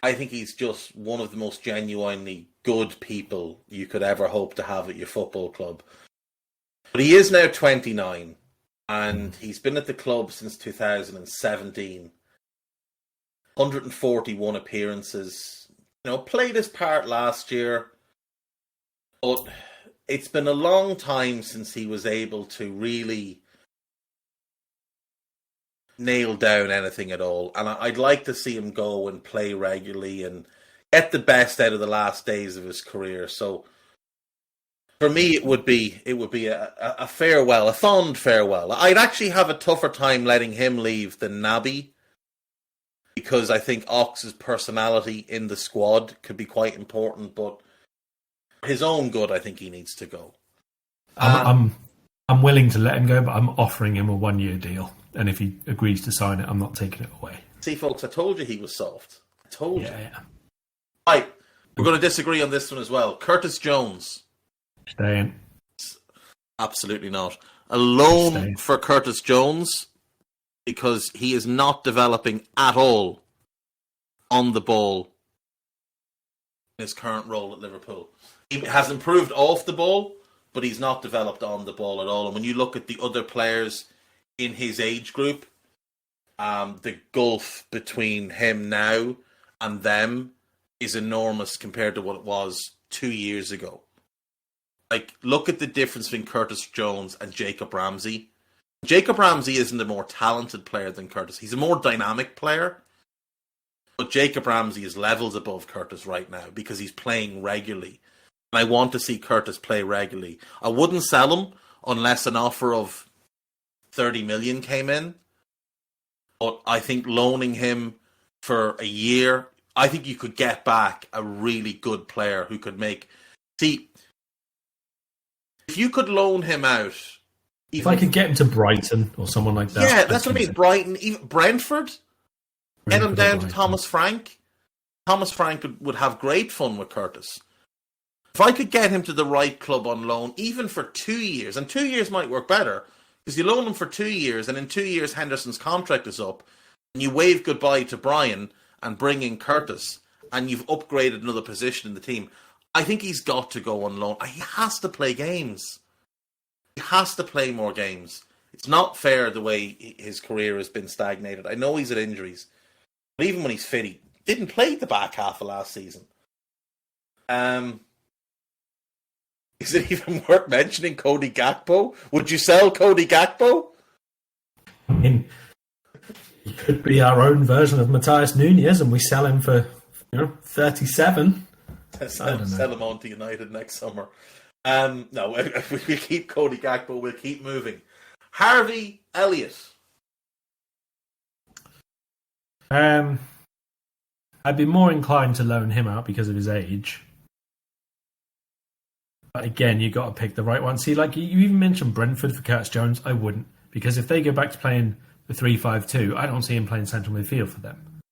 [SPEAKER 2] I think he's just one of the most genuinely good people you could ever hope to have at your football club. But he is now 29, and he's been at the club since 2017. 141 appearances. Played his part last year, but it's been a long time since he was able to really nail down anything at all. And I'd like to see him go and play regularly and get the best out of the last days of his career. So for me, it would be a farewell, a fond farewell. I'd actually have a tougher time letting him leave than Naby, because I think Ox's personality in the squad could be quite important, but for his own good, I think he needs to go.
[SPEAKER 3] I'm willing to let him go, but I'm offering him a 1-year deal. And if he agrees to sign it, I'm not taking it away.
[SPEAKER 2] See, folks, I told you he was soft. I told you.
[SPEAKER 3] Yeah.
[SPEAKER 2] Right, we're going to disagree on this one as well. Curtis Jones.
[SPEAKER 3] Staying.
[SPEAKER 2] Absolutely not. A loan for Curtis Jones, because he is not developing at all on the ball in his current role at Liverpool. He has improved off the ball, but he's not developed on the ball at all. And when you look at the other players in his age group, the gulf between him now and them is enormous compared to what it was 2 years ago. Like, look at the difference between Curtis Jones and Jacob Ramsey. Jacob Ramsey isn't a more talented player than Curtis. He's a more dynamic player. But Jacob Ramsey is levels above Curtis right now because he's playing regularly. And I want to see Curtis play regularly. I wouldn't sell him unless an offer of 30 million came in. But I think loaning him for a year, I think you could get back a really good player who could make... See, if you could loan him out...
[SPEAKER 3] If I could get him to Brighton or someone like that.
[SPEAKER 2] Yeah, that's what I mean. Brighton, even Brentford. Get him down to Thomas Frank. Thomas Frank would have great fun with Curtis. If I could get him to the right club on loan, even for 2 years, and 2 years might work better, because you loan him for 2 years, and in 2 years Henderson's contract is up, and you wave goodbye to Brian and bring in Curtis, and you've upgraded another position in the team. I think he's got to go on loan. He has to play games. He has to play more games. It's not fair the way his career has been stagnated. I know he's had injuries, but even when he's fit, he didn't play the back half of last season. Is it even worth mentioning Cody Gakpo? Would you sell Cody Gakpo?
[SPEAKER 3] I mean, he could be our own version of Matthias Nunez, and we sell him for 37.
[SPEAKER 2] Sell him on to United next summer. No, if we keep Cody Gakpo, we'll keep moving. Harvey Elliott.
[SPEAKER 3] I'd be more inclined to loan him out because of his age. But again, you got to pick the right one. See, like you even mentioned Brentford for Curtis Jones. I wouldn't, because if they go back to playing the 3-5-2, I don't see him playing central midfield for them.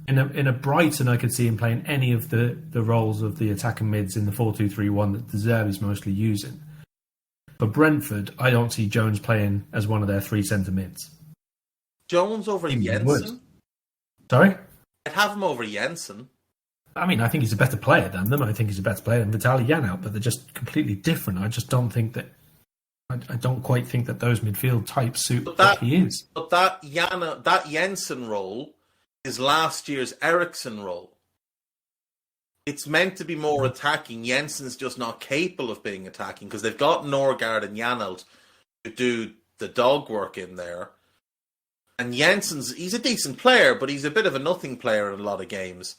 [SPEAKER 3] In a Brighton, I could see him playing any of the roles of the attacking mids in the 4-2-3-1 that De Zerbi is mostly using. For Brentford, I don't see Jones playing as one of their 3 centre mids.
[SPEAKER 2] Jones over Jensen?
[SPEAKER 3] Sorry?
[SPEAKER 2] I'd have him over Jensen.
[SPEAKER 3] I mean, I think he's a better player than them. I think he's a better player than Vitaly Janelt, but they're just completely different. I just don't think that... I don't quite think that those midfield types suit what he is.
[SPEAKER 2] But that Jensen role is last year's Eriksson role. It's meant to be more attacking. Jensen's just not capable of being attacking because they've got Norgard and Janelt to do the dog work in there. And he's a decent player, but he's a bit of a nothing player in a lot of games.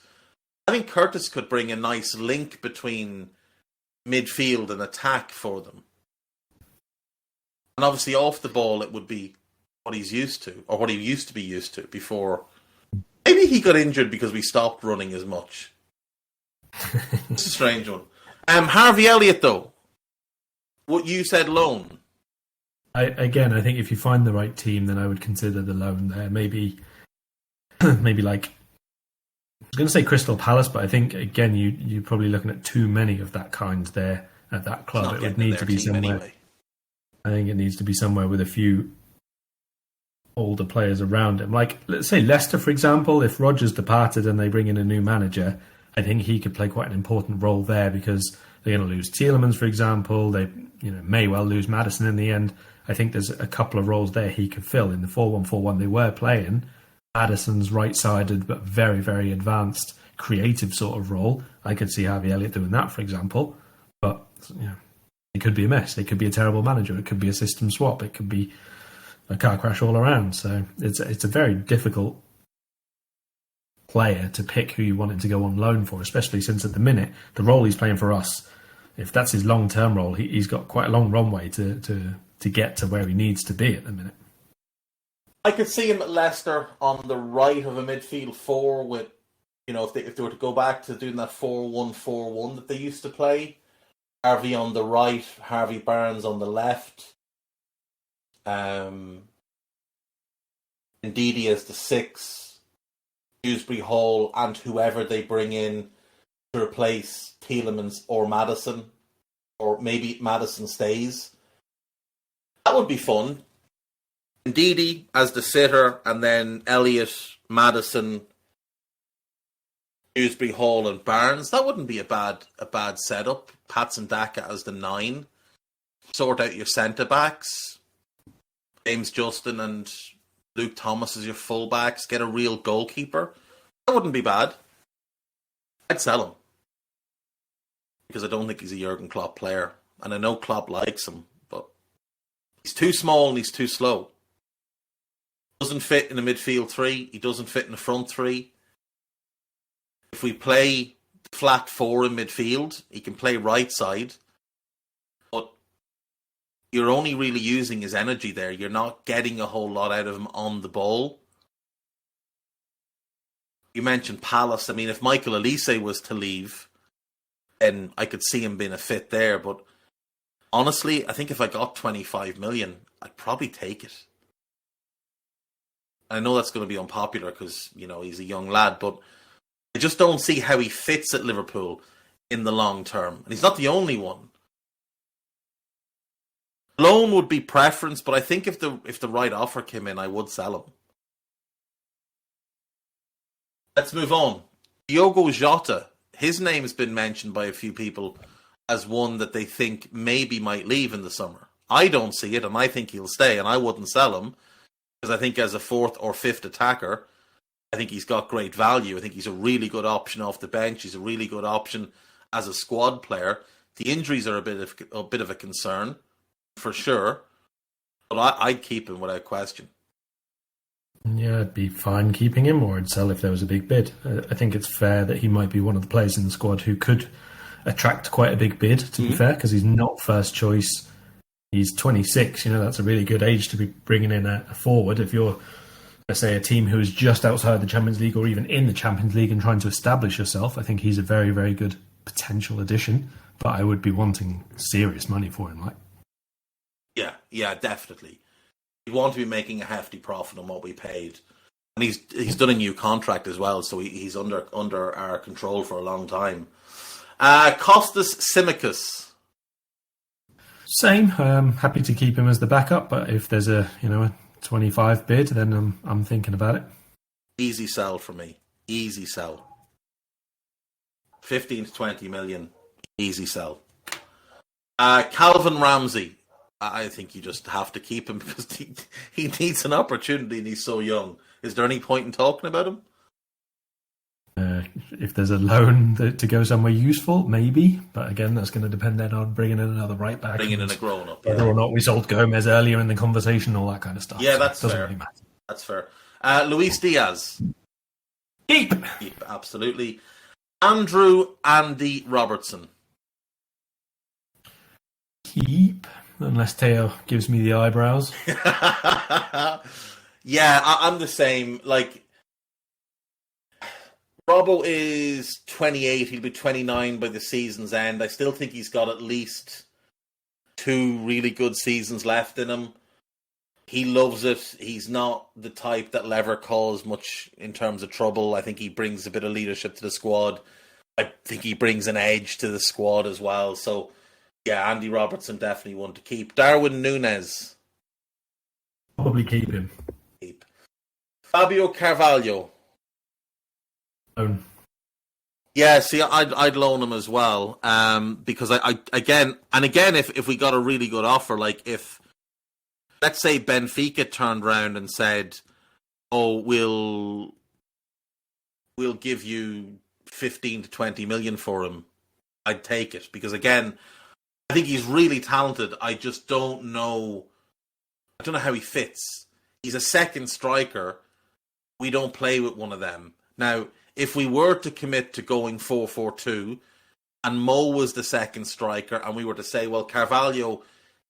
[SPEAKER 2] I think Curtis could bring a nice link between midfield and attack for them. And obviously off the ball, it would be what he's used to, or what he used to be used to before. Maybe he got injured because we stopped running as much. It's a strange one. Harvey Elliott, though. What you said, loan.
[SPEAKER 3] I think if you find the right team, then I would consider the loan there. Maybe like... I was going to say Crystal Palace, but I think, again, you're probably looking at too many of that kind there. at that
[SPEAKER 2] He's
[SPEAKER 3] club.
[SPEAKER 2] not
[SPEAKER 3] It would
[SPEAKER 2] getting in
[SPEAKER 3] need
[SPEAKER 2] their
[SPEAKER 3] to be
[SPEAKER 2] team
[SPEAKER 3] somewhere.
[SPEAKER 2] anyway.
[SPEAKER 3] I think it needs to be somewhere with a few older players around him. Like, let's say Leicester, for example, if Rodgers departed and they bring in a new manager, I think he could play quite an important role there because they're going to lose Tielemans, for example. They may well lose Maddison in the end. I think there's a couple of roles there he could fill. In the 4-1-4-1 they were playing, Maddison's right-sided but very, very advanced creative sort of role. I could see Harvey Elliott doing that, for example. But it could be a mess. It could be a terrible manager. It could be a system swap. It could be a car crash all around. So it's a very difficult player to pick who you want him to go on loan for, especially since at the minute the role he's playing for us, if that's his long-term role, he's got quite a long runway to get to where he needs to be at the minute.
[SPEAKER 2] I could see him at Leicester on the right of a midfield four with, if they were to go back to doing that 4-1-4-1 that they used to play. Harvey on the right, Harvey Barnes on the left. Ndidi as the 6. Dewsbury Hall and whoever they bring in to replace Tielemans or Maddison, or maybe Maddison stays. That would be fun. Ndidi as the sitter, and then Elliott, Maddison, Dewsbury Hall, and Barnes. That wouldn't be a bad setup. Patson Daka as the 9. Sort out your centre backs. James Justin and Luke Thomas as your fullbacks, get a real goalkeeper. That wouldn't be bad. I'd sell him. Because I don't think he's a Jurgen Klopp player. And I know Klopp likes him, but he's too small and he's too slow. Doesn't fit in the midfield 3. He doesn't fit in the front 3. If we play flat 4 in midfield, he can play right side. But you're only really using his energy there. You're not getting a whole lot out of him on the ball. You mentioned Palace. I mean, if Michael Olise was to leave, then I could see him being a fit there. But honestly, I think if I got 25 million, I'd probably take it. I know that's going to be unpopular because, he's a young lad, but I just don't see how he fits at Liverpool in the long term. And he's not the only one. Loan would be preference, but I think if the right offer came in, I would sell him. Let's move on. Diogo Jota. His name has been mentioned by a few people as one that they think maybe might leave in the summer. I don't see it, and I think he'll stay, and I wouldn't sell him because I think as a 4th or 5th attacker, I think he's got great value. I think he's a really good option off the bench. He's a really good option as a squad player. The injuries are a bit of a concern, for sure, but I'd keep him without question.
[SPEAKER 3] Yeah, I'd be fine keeping him, or I'd sell if there was a big bid. I think it's fair that he might be one of the players in the squad who could attract quite a big bid, to be fair, because he's not first choice. He's 26, that's a really good age to be bringing in a forward. If you're, let's say, a team who is just outside the Champions League or even in the Champions League and trying to establish yourself, I think he's a very, very good potential addition, but I would be wanting serious money for him, right?
[SPEAKER 2] Yeah, definitely. We want to be making a hefty profit on what we paid, and he's done a new contract as well, so he's under our control for a long time. Kostas Tsimikas.
[SPEAKER 3] Same. Happy to keep him as the backup, but if there's a 25 bid, then I'm thinking about it.
[SPEAKER 2] Easy sell for me. Easy sell. 15 to 20 million. Easy sell. Calvin Ramsey. I think you just have to keep him because he needs an opportunity and he's so young. Is there any point in talking about him?
[SPEAKER 3] If there's a loan to go somewhere useful, maybe. But again, that's going to depend then on bringing in another right back.
[SPEAKER 2] Bringing in a grown-up.
[SPEAKER 3] Whether or not we sold Gomez earlier in the conversation, all that kind of stuff.
[SPEAKER 2] Yeah, that's
[SPEAKER 3] so it doesn't
[SPEAKER 2] fair.
[SPEAKER 3] Really matter.
[SPEAKER 2] That's fair. Luis Diaz.
[SPEAKER 3] Keep,
[SPEAKER 2] absolutely. Andrew Andy Robertson.
[SPEAKER 3] Keep. Unless Teo gives me the eyebrows.
[SPEAKER 2] Yeah, I'm the same. Like, Robbo is 28. He'll be 29 by the season's end. I still think he's got at least 2 really good seasons left in him. He loves it. He's not the type that'll ever cause much in terms of trouble. I think he brings a bit of leadership to the squad. I think he brings an edge to the squad as well. So Yeah, Andy Robertson definitely one to keep. Darwin Núñez.
[SPEAKER 3] Probably keep him.
[SPEAKER 2] Keep. Fabio Carvalho.
[SPEAKER 3] Own.
[SPEAKER 2] Yeah, see, I'd loan him as well. Because I again, if we got a really good offer, like if, let's say Benfica turned around and said, "Oh, we'll give you 15 to 20 million for him," I'd take it, because again, I think he's really talented. I just don't know. I don't know how he fits. He's a second striker. We don't play with one of them. Now, if we were to commit to going 4-4-2 and Mo was the second striker and we were to say, well, Carvalho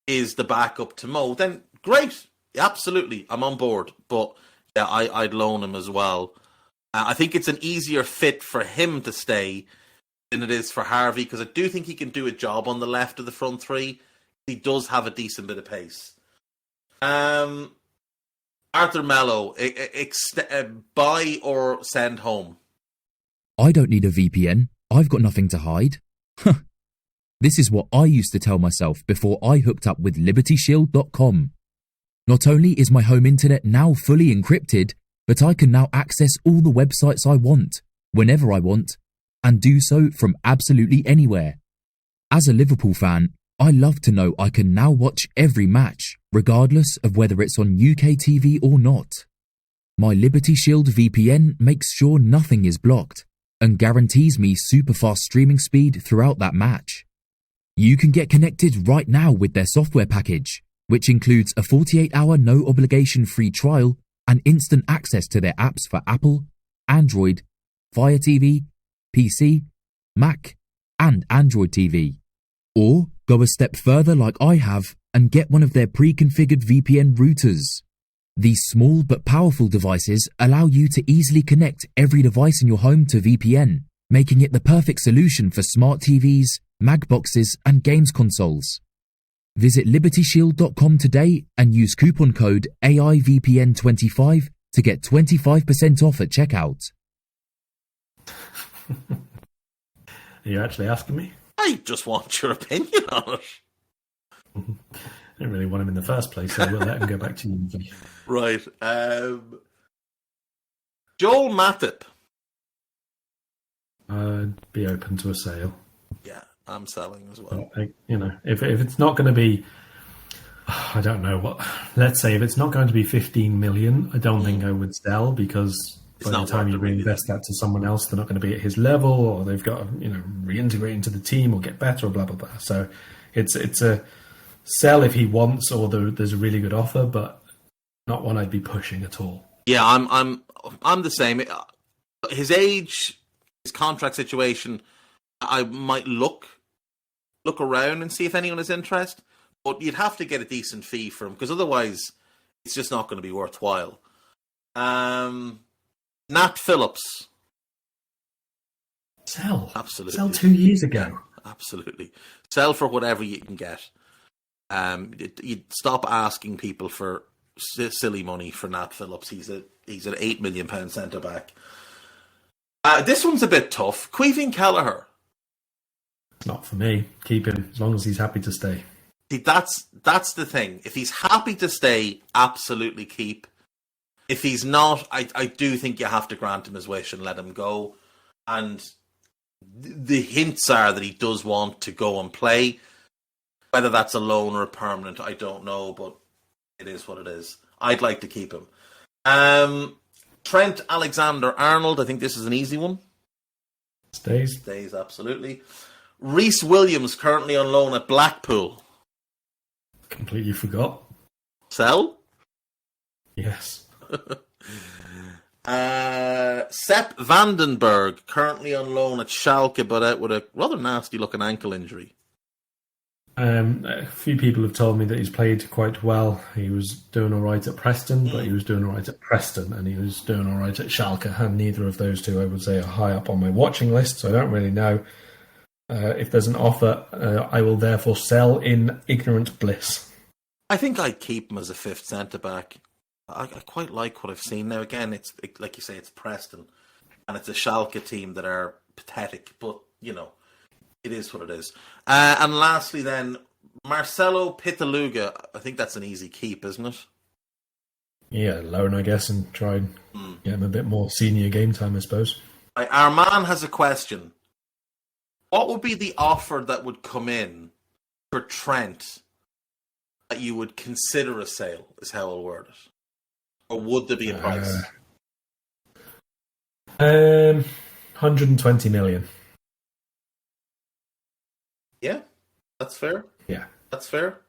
[SPEAKER 2] is the backup to Mo, then great. Absolutely. I'm on board. But yeah, I'd loan him as well. I think it's an easier fit for him to stay than it is for Harvey, because I do think he can do a job on the left of the front three. He does have a decent bit of pace. Arthur Mello, buy or send home?
[SPEAKER 4] I don't need a VPN. I've got nothing to hide. This is what I used to tell myself before I hooked up with LibertyShield.com. Not only is my home internet now fully encrypted, but I can now access all the websites I want, whenever I want, and do so from absolutely anywhere. As a Liverpool fan, I love to know I can now watch every match, regardless of whether it's on UK TV or not. My Liberty Shield VPN makes sure nothing is blocked and guarantees me super fast streaming speed throughout that match. You can get connected right now with their software package, which includes a 48-hour no-obligation free trial and instant access to their apps for Apple, Android, Fire TV, PC, Mac, and Android TV. Or go a step further like I have and get one of their pre-configured VPN routers. These small but powerful devices allow you to easily connect every device in your home to VPN, making it the perfect solution for smart TVs, mag boxes, and games consoles. Visit LibertyShield.com today and use coupon code AIVPN25 to get 25% off at checkout.
[SPEAKER 3] Are you actually asking me?
[SPEAKER 2] I just want your opinion on it.
[SPEAKER 3] I didn't really want him in the first place, so we'll let him go back to you.
[SPEAKER 2] Right. Joel Matip.
[SPEAKER 3] I'd be open to a sale.
[SPEAKER 2] Yeah, I'm selling as well.
[SPEAKER 3] If it's not going to be, I don't know what. Let's say if it's not going to be 15 million, I don't think I would sell, because by the time you reinvest that to someone else, they're not going to be at his level, or they've got to reintegrate into the team or get better, or blah blah blah. So it's a sell if he wants, or there's a really good offer, but not one I'd be pushing at all.
[SPEAKER 2] Yeah, I'm the same. His age, his contract situation, I might look around and see if anyone is interested, but you'd have to get a decent fee for him, because otherwise it's just not going to be worthwhile. Nat Phillips.
[SPEAKER 3] Sell.
[SPEAKER 2] Absolutely.
[SPEAKER 3] Sell 2 years ago.
[SPEAKER 2] Absolutely. Sell for whatever you can get. You'd stop asking people for silly money for Nat Phillips. He's an £8 million centre back. This one's a bit tough. Queven Kelleher.
[SPEAKER 3] It's not for me. Keep him as long as he's happy to stay.
[SPEAKER 2] See, that's the thing. If he's happy to stay, absolutely keep. If he's not, I do think you have to grant him his wish and let him go. And the hints are that he does want to go and play. Whether that's a loan or a permanent, I don't know, but it is what it is. I'd like to keep him. Trent Alexander-Arnold, I think this is an easy one.
[SPEAKER 3] Stays,
[SPEAKER 2] absolutely. Reece Williams, currently on loan at Blackpool.
[SPEAKER 3] Completely forgot.
[SPEAKER 2] Sell?
[SPEAKER 3] Yes.
[SPEAKER 2] Sepp Vandenberg, currently on loan at Schalke, but out with a rather nasty-looking ankle injury.
[SPEAKER 3] A few people have told me that he's played quite well. He was doing all right at Preston, but he was doing all right at Preston, and he was doing all right at Schalke, and neither of those two, I would say, are high up on my watching list, so I don't really know. If there's an offer, I will therefore sell in ignorant bliss.
[SPEAKER 2] I think I'd keep him as a fifth centre-back. I quite like what I've seen. Now, again, it's like you say, it's Preston, and it's a Schalke team that are pathetic, but, It is what it is. And lastly, then Marcelo Pitaluga. I think that's an easy keep, isn't it?
[SPEAKER 3] Yeah, loan, I guess, and try and get him a bit more senior game time, I suppose.
[SPEAKER 2] Right, our man has a question. What would be the offer that would come in for Trent that you would consider a sale, is how I'll word it? Or would there be a price?
[SPEAKER 3] 120 million.
[SPEAKER 2] Yeah, that's fair.
[SPEAKER 3] Yeah.
[SPEAKER 2] That's fair.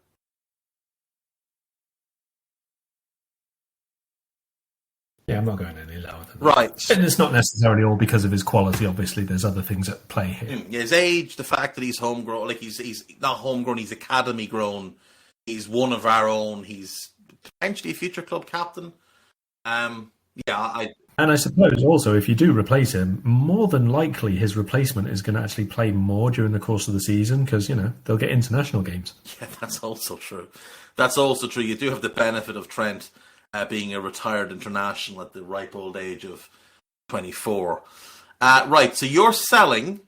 [SPEAKER 3] Yeah, I'm not going any lower than that.
[SPEAKER 2] Right.
[SPEAKER 3] And it's not necessarily all because of his quality, obviously. There's other things at play here.
[SPEAKER 2] Yeah, his age, the fact that he's homegrown, like he's not homegrown, he's academy grown. He's one of our own. He's potentially a future club captain. And I
[SPEAKER 3] suppose also, if you do replace him, more than likely his replacement is going to actually play more during the course of the season because, they'll get international games.
[SPEAKER 2] Yeah, that's also true. That's also true. You do have the benefit of Trent being a retired international at the ripe old age of 24. Right, so you're selling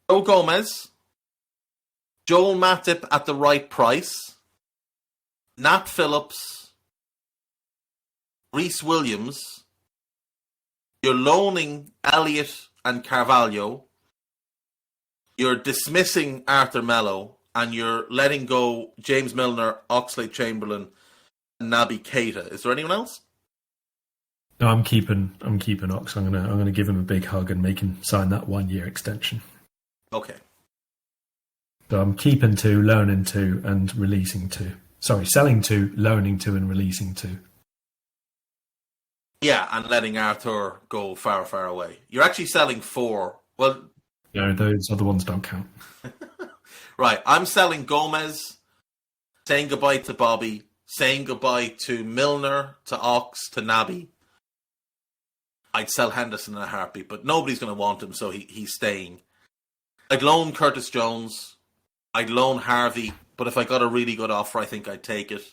[SPEAKER 2] Joe Gomez, Joel Matip at the right price, Nat Phillips, Reece Williams. You're loaning Elliott and Carvalho. You're dismissing Arthur Mello, and you're letting go James Milner, Oxlade-Chamberlain, and Naby Keita. Is there anyone else?
[SPEAKER 3] No, I'm keeping Ox. I'm gonna give him a big hug and make him sign that 1-year extension.
[SPEAKER 2] Okay.
[SPEAKER 3] So I'm keeping 2, loaning 2, and releasing 2. Sorry, selling 2, loaning 2, and releasing 2.
[SPEAKER 2] Yeah, and letting Arthur go far, far away. You're actually selling 4. Well,
[SPEAKER 3] no, those other ones don't count.
[SPEAKER 2] Right, I'm selling Gomez, saying goodbye to Bobby, saying goodbye to Milner, to Ox, to Naby. I'd sell Henderson in a heartbeat, but nobody's going to want him, so he's staying. I'd loan Curtis Jones. I'd loan Harvey, but if I got a really good offer, I think I'd take it.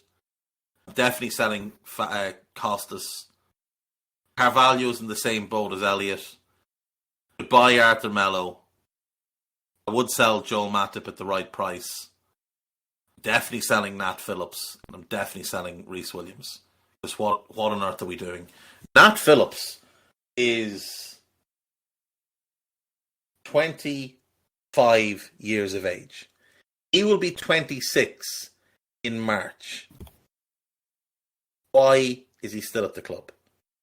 [SPEAKER 2] I'm definitely selling Costas. Carvalho's in the same boat as Elliott. Goodbye, Arthur Mello. I would sell Joel Matip at the right price. Definitely selling Nat Phillips. And I'm definitely selling Reece Williams. Because what on earth are we doing? Nat Phillips is 25 years of age. He will be 26 in March. Why is he still at the club?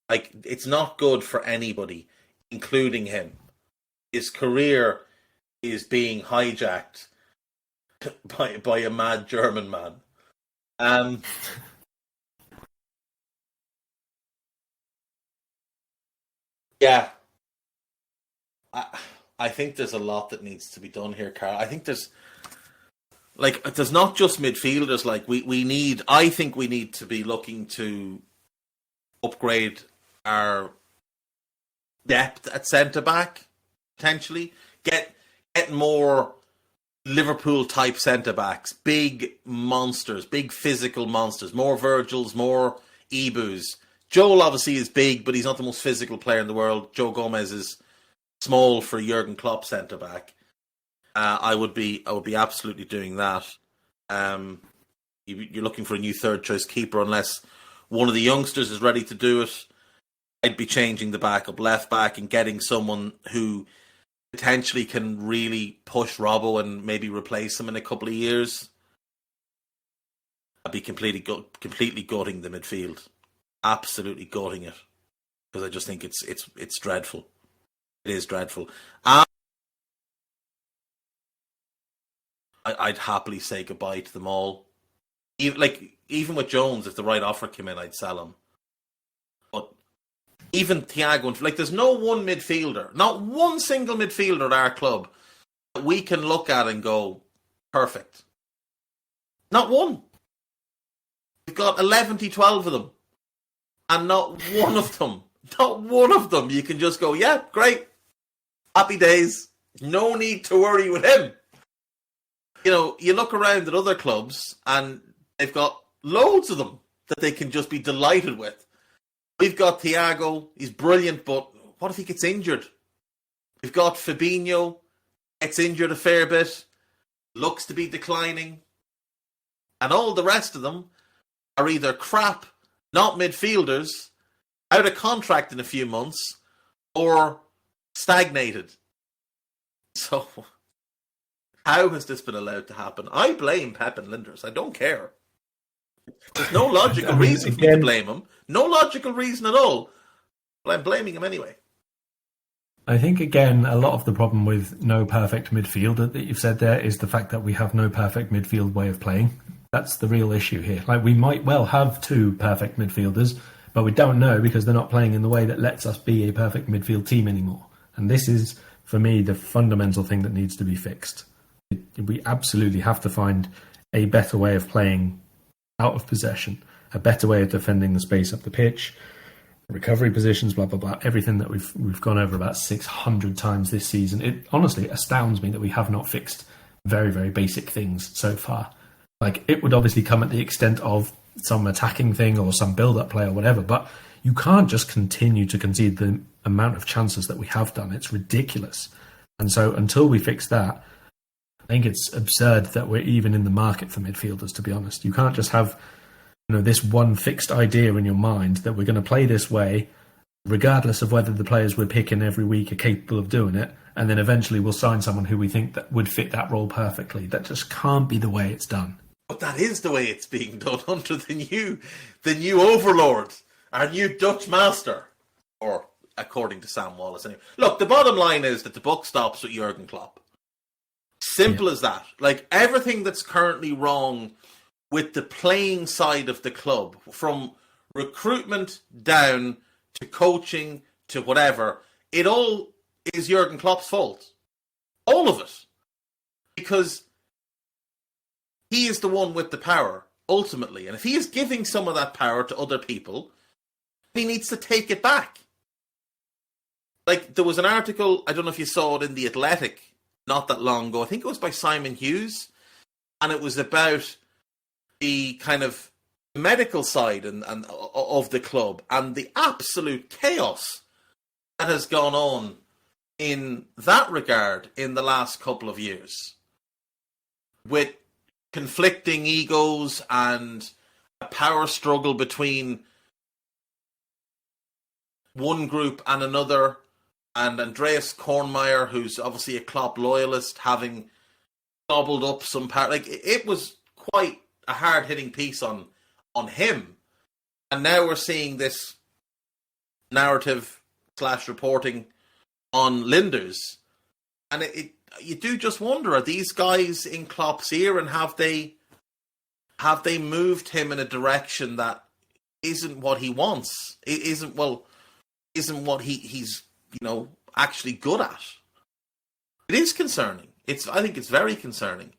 [SPEAKER 2] Like, it's not good for anybody, including him. His career is being hijacked by a mad German man. Yeah. I think there's a lot that needs to be done here, Karl. I think there's not just midfielders. Like, I think we need to be looking to upgrade our depth at centre-back, potentially. Get more Liverpool-type centre-backs, big monsters, big physical monsters, more Virgils, more Ebus. Joel obviously is big, but he's not the most physical player in the world. Joe Gomez is small for Jurgen Klopp centre-back. I would be absolutely doing that. You're looking for a new third-choice keeper unless one of the youngsters is ready to do it. I'd be changing the backup left back and getting someone who potentially can really push Robbo and maybe replace him in a couple of years. I'd be completely gutting the midfield, absolutely gutting it, because I just think it's dreadful. It is dreadful. I'd happily say goodbye to them all. Even with Jones, if the right offer came in, I'd sell him. But even Thiago, there's no one midfielder, not one single midfielder at our club that we can look at and go, perfect. Not one. We've got 11 to 12 of them. And not one of them, you can just go, yeah, great. Happy days. No need to worry with him. You look around at other clubs and they've got loads of them that they can just be delighted with. We've got Thiago, he's brilliant, but what if he gets injured? We've got Fabinho, gets injured a fair bit, looks to be declining, and all the rest of them are either crap, not midfielders, out of contract in a few months, or stagnated. So, how has this been allowed to happen? I blame Pep and Linders. I don't care. There's no logical reason for me to blame him. No logical reason at all. But I'm blaming him anyway.
[SPEAKER 3] I think, again, a lot of the problem with no perfect midfielder that you've said there is the fact that we have no perfect midfield way of playing. That's the real issue here. Like, we might well have two perfect midfielders, but we don't know because they're not playing in the way that lets us be a perfect midfield team anymore. And this is, for me, the fundamental thing that needs to be fixed. We absolutely have to find a better way of playing out of possession, a better way of defending the space up the pitch, recovery positions, blah, blah, blah, everything that we've gone over about 600 times this season. It honestly astounds me that we have not fixed very, very basic things so far. Like, it would obviously come at the extent of some attacking thing or some build-up play or whatever, but you can't just continue to concede the amount of chances that we have done. It's ridiculous. And so until we fix that, I think it's absurd that we're even in the market for midfielders, to be honest. You can't just have, this one fixed idea in your mind that we're going to play this way, regardless of whether the players we're picking every week are capable of doing it, and then eventually we'll sign someone who we think that would fit that role perfectly. That just can't be the way it's done.
[SPEAKER 2] But that is the way it's being done under the new overlord, our new Dutch master, or according to Sam Wallace. Anyway. Look, the bottom line is that the buck stops with Jurgen Klopp. Simple as that. Like, everything that's currently wrong with the playing side of the club, from recruitment down to coaching to whatever, it all is Jurgen Klopp's fault. All of it. Because he is the one with the power, ultimately. And if he is giving some of that power to other people, he needs to take it back. Like, there was an article, I don't know if you saw it in The Athletic, not that long ago. I think it was by Simon Hughes. And it was about the kind of medical side and of the club and the absolute chaos that has gone on in that regard in the last couple of years, with conflicting egos and a power struggle between one group and another, and Andreas Kornmeier, who's obviously a Klopp loyalist, having gobbled up some power. Like, it was quite a hard-hitting piece on him. And now we're seeing this narrative / reporting on Linders. And you do just wonder, are these guys in Klopp's ear, and have they moved him in a direction that isn't what he wants? Isn't what he's actually good at? It is concerning. I think it's very concerning.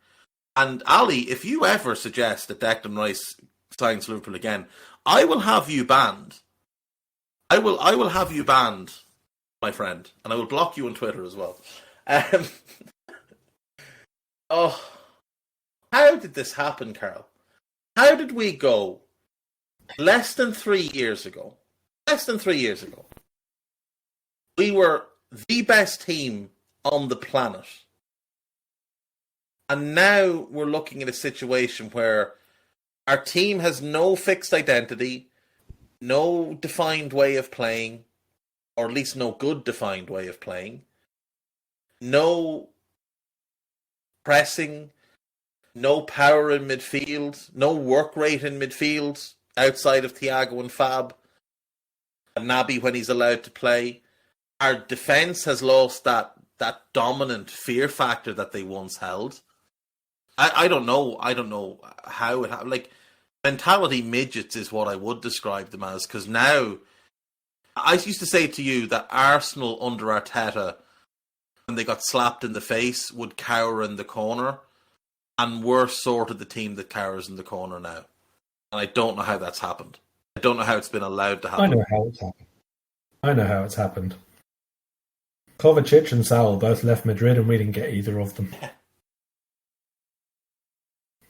[SPEAKER 2] And Ali, if you ever suggest that Declan Rice signs Liverpool again, I will have you banned. I will have you banned, my friend, and I will block you on Twitter as well. How did this happen, Karl? How did we go less than 3 years ago? We were the best team on the planet. And now we're looking at a situation where our team has no fixed identity, no defined way of playing, or at least no good defined way of playing, no pressing, no power in midfield, no work rate in midfield outside of Thiago and Fab, and Naby when he's allowed to play. Our defence has lost that dominant fear factor that they once held. I don't know how it happened. Like, mentality midgets is what I would describe them as, because now, I used to say to you that Arsenal under Arteta, when they got slapped in the face, would cower in the corner, and we're sort of the team that cowers in the corner now. And I don't know how that's happened. I don't know how it's been allowed to happen.
[SPEAKER 3] I know how it's happened. Kovacic and Saul both left Madrid, and we didn't get either of them.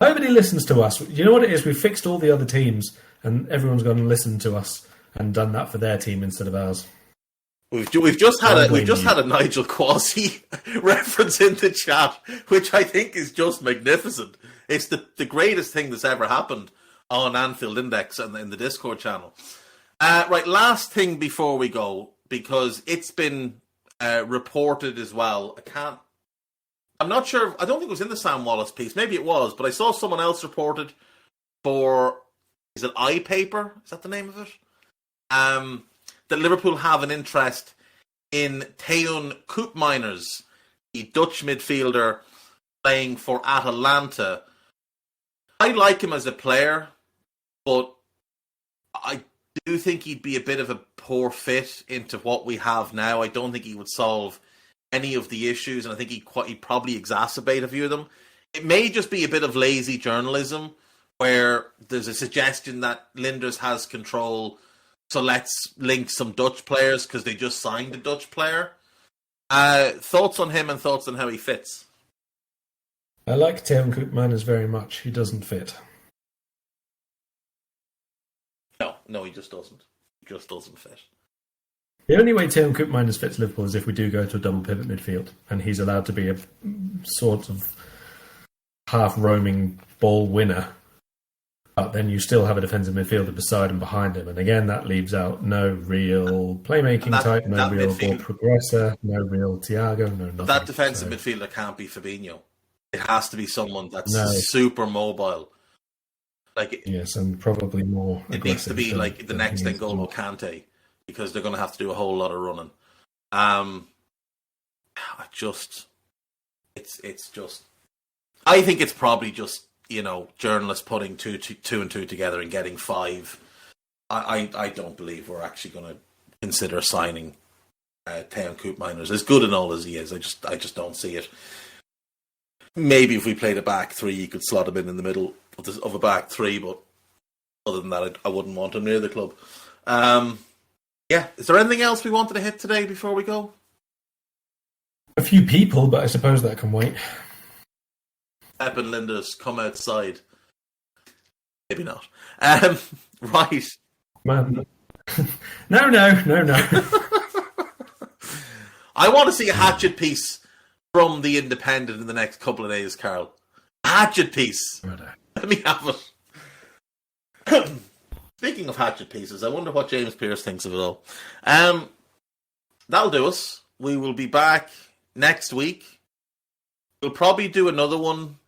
[SPEAKER 3] Nobody listens to us. You know what it is? We've fixed all the other teams, and everyone's gone and listened to us and done that for their team instead of ours.
[SPEAKER 2] We've just had a Nigel Quasi reference in the chat, which I think is just magnificent. It's the greatest thing that's ever happened on Anfield Index and in the Discord channel. Right, last thing before we go, because it's been reported as well. I'm not sure. I don't think it was in the Sam Wallace piece. Maybe it was, but I saw someone else reported for. Is it iPaper? Is that the name of it? That Liverpool have an interest in Teun Koopmeiners, the Dutch midfielder playing for Atalanta. I like him as a player, but I do think he'd be a bit of a poor fit into what we have now. I don't think he would solve any of the issues, and I think he'd probably exacerbate a few of them. It may just be a bit of lazy journalism, where there's a suggestion that Linders has control, so let's link some Dutch players because they just signed a Dutch player. Thoughts on him and thoughts on how he fits?
[SPEAKER 3] I like Teun Koopmeiners very much. He doesn't fit.
[SPEAKER 2] No, he just doesn't. He just doesn't fit.
[SPEAKER 3] The only way Teun Koopmeiners fits Liverpool is if we do go to a double pivot midfield, and he's allowed to be a sort of half-roaming ball winner. But then you still have a defensive midfielder beside and behind him. And again, that leaves out no real playmaking type, no real ball progressor, no real Thiago, no nothing.
[SPEAKER 2] That defensive midfielder can't be Fabinho. It has to be someone that's super mobile.
[SPEAKER 3] Yes, and probably more
[SPEAKER 2] aggressive. It needs to be like the next N'Golo Kante, because they're going to have to do a whole lot of running. I think it's probably just, journalists putting two and two together and getting 5. I don't believe we're actually going to consider signing Teun Koopmeiners. As good and all as he is, I just don't see it. Maybe if we played a back 3, you could slot him in the middle of a back 3, but other than that, I wouldn't want him near the club. Is there anything else we wanted to hit today before we go?
[SPEAKER 3] A few people, but I suppose that can wait.
[SPEAKER 2] Pep and Linders come outside. Maybe not. Right.
[SPEAKER 3] Man. No.
[SPEAKER 2] I want to see a hatchet piece from the Independent in the next couple of days, Karl. A hatchet piece.
[SPEAKER 3] Right.
[SPEAKER 2] Let me have it. Speaking of hatchet pieces, I wonder what James Pearce thinks of it all. That'll do us. We will be back next week. We'll probably do another one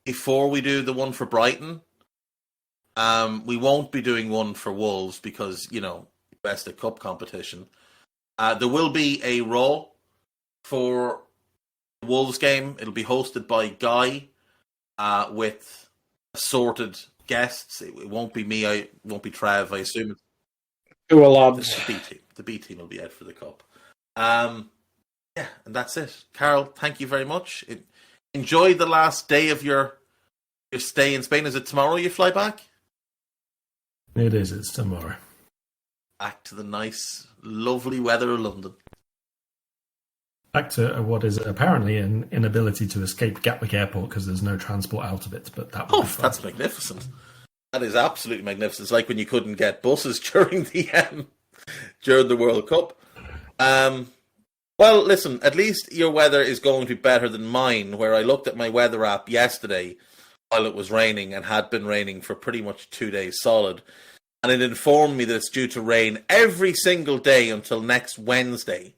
[SPEAKER 2] before we do the one for Brighton. We won't be doing one for Wolves because, best of cup competition. There will be a Raw for the Wolves game. It'll be hosted by Guy with assorted guests. It won't be me. It won't be Trav. I assume the B team will be out for the cup. And that's it. Karl, thank you very much. Enjoy the last day of your stay in Spain. Is it tomorrow you fly back?
[SPEAKER 3] It is. It's tomorrow.
[SPEAKER 2] Back to the nice, lovely weather of London.
[SPEAKER 3] Back to what is apparently an inability to escape Gatwick Airport because there's no transport out of it. But that would be fun.
[SPEAKER 2] That's magnificent. That is absolutely magnificent. It's like when you couldn't get buses during the World Cup. Well, listen, at least your weather is going to be better than mine, where I looked at my weather app yesterday while it was raining and had been raining for pretty much 2 days solid. And it informed me that it's due to rain every single day until next Wednesday.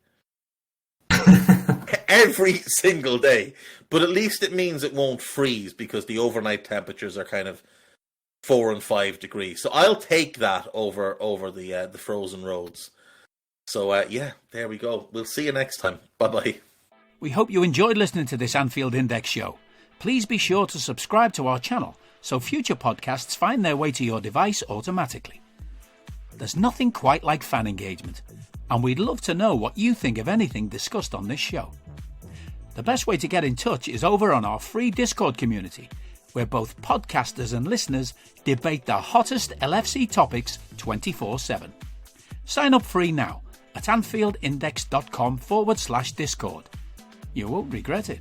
[SPEAKER 2] Every single day. But at least it means it won't freeze because the overnight temperatures are kind of 4 and 5 degrees. So I'll take that over the frozen roads. So, there we go. We'll see you next time. Bye-bye.
[SPEAKER 1] We hope you enjoyed listening to this Anfield Index show. Please be sure to subscribe to our channel so future podcasts find their way to your device automatically. There's nothing quite like fan engagement, and we'd love to know what you think of anything discussed on this show. The best way to get in touch is over on our free Discord community, where both podcasters and listeners debate the hottest LFC topics 24/7. Sign up free now at AnfieldIndex.com/Discord. You won't regret it.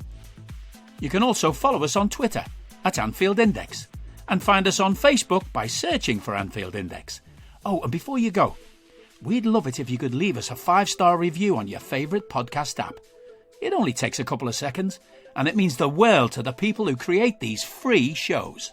[SPEAKER 1] You can also follow us on Twitter at Anfield Index and find us on Facebook by searching for Anfield Index. Oh, and before you go, we'd love it if you could leave us a 5-star review on your favourite podcast app. It only takes a couple of seconds, and it means the world to the people who create these free shows.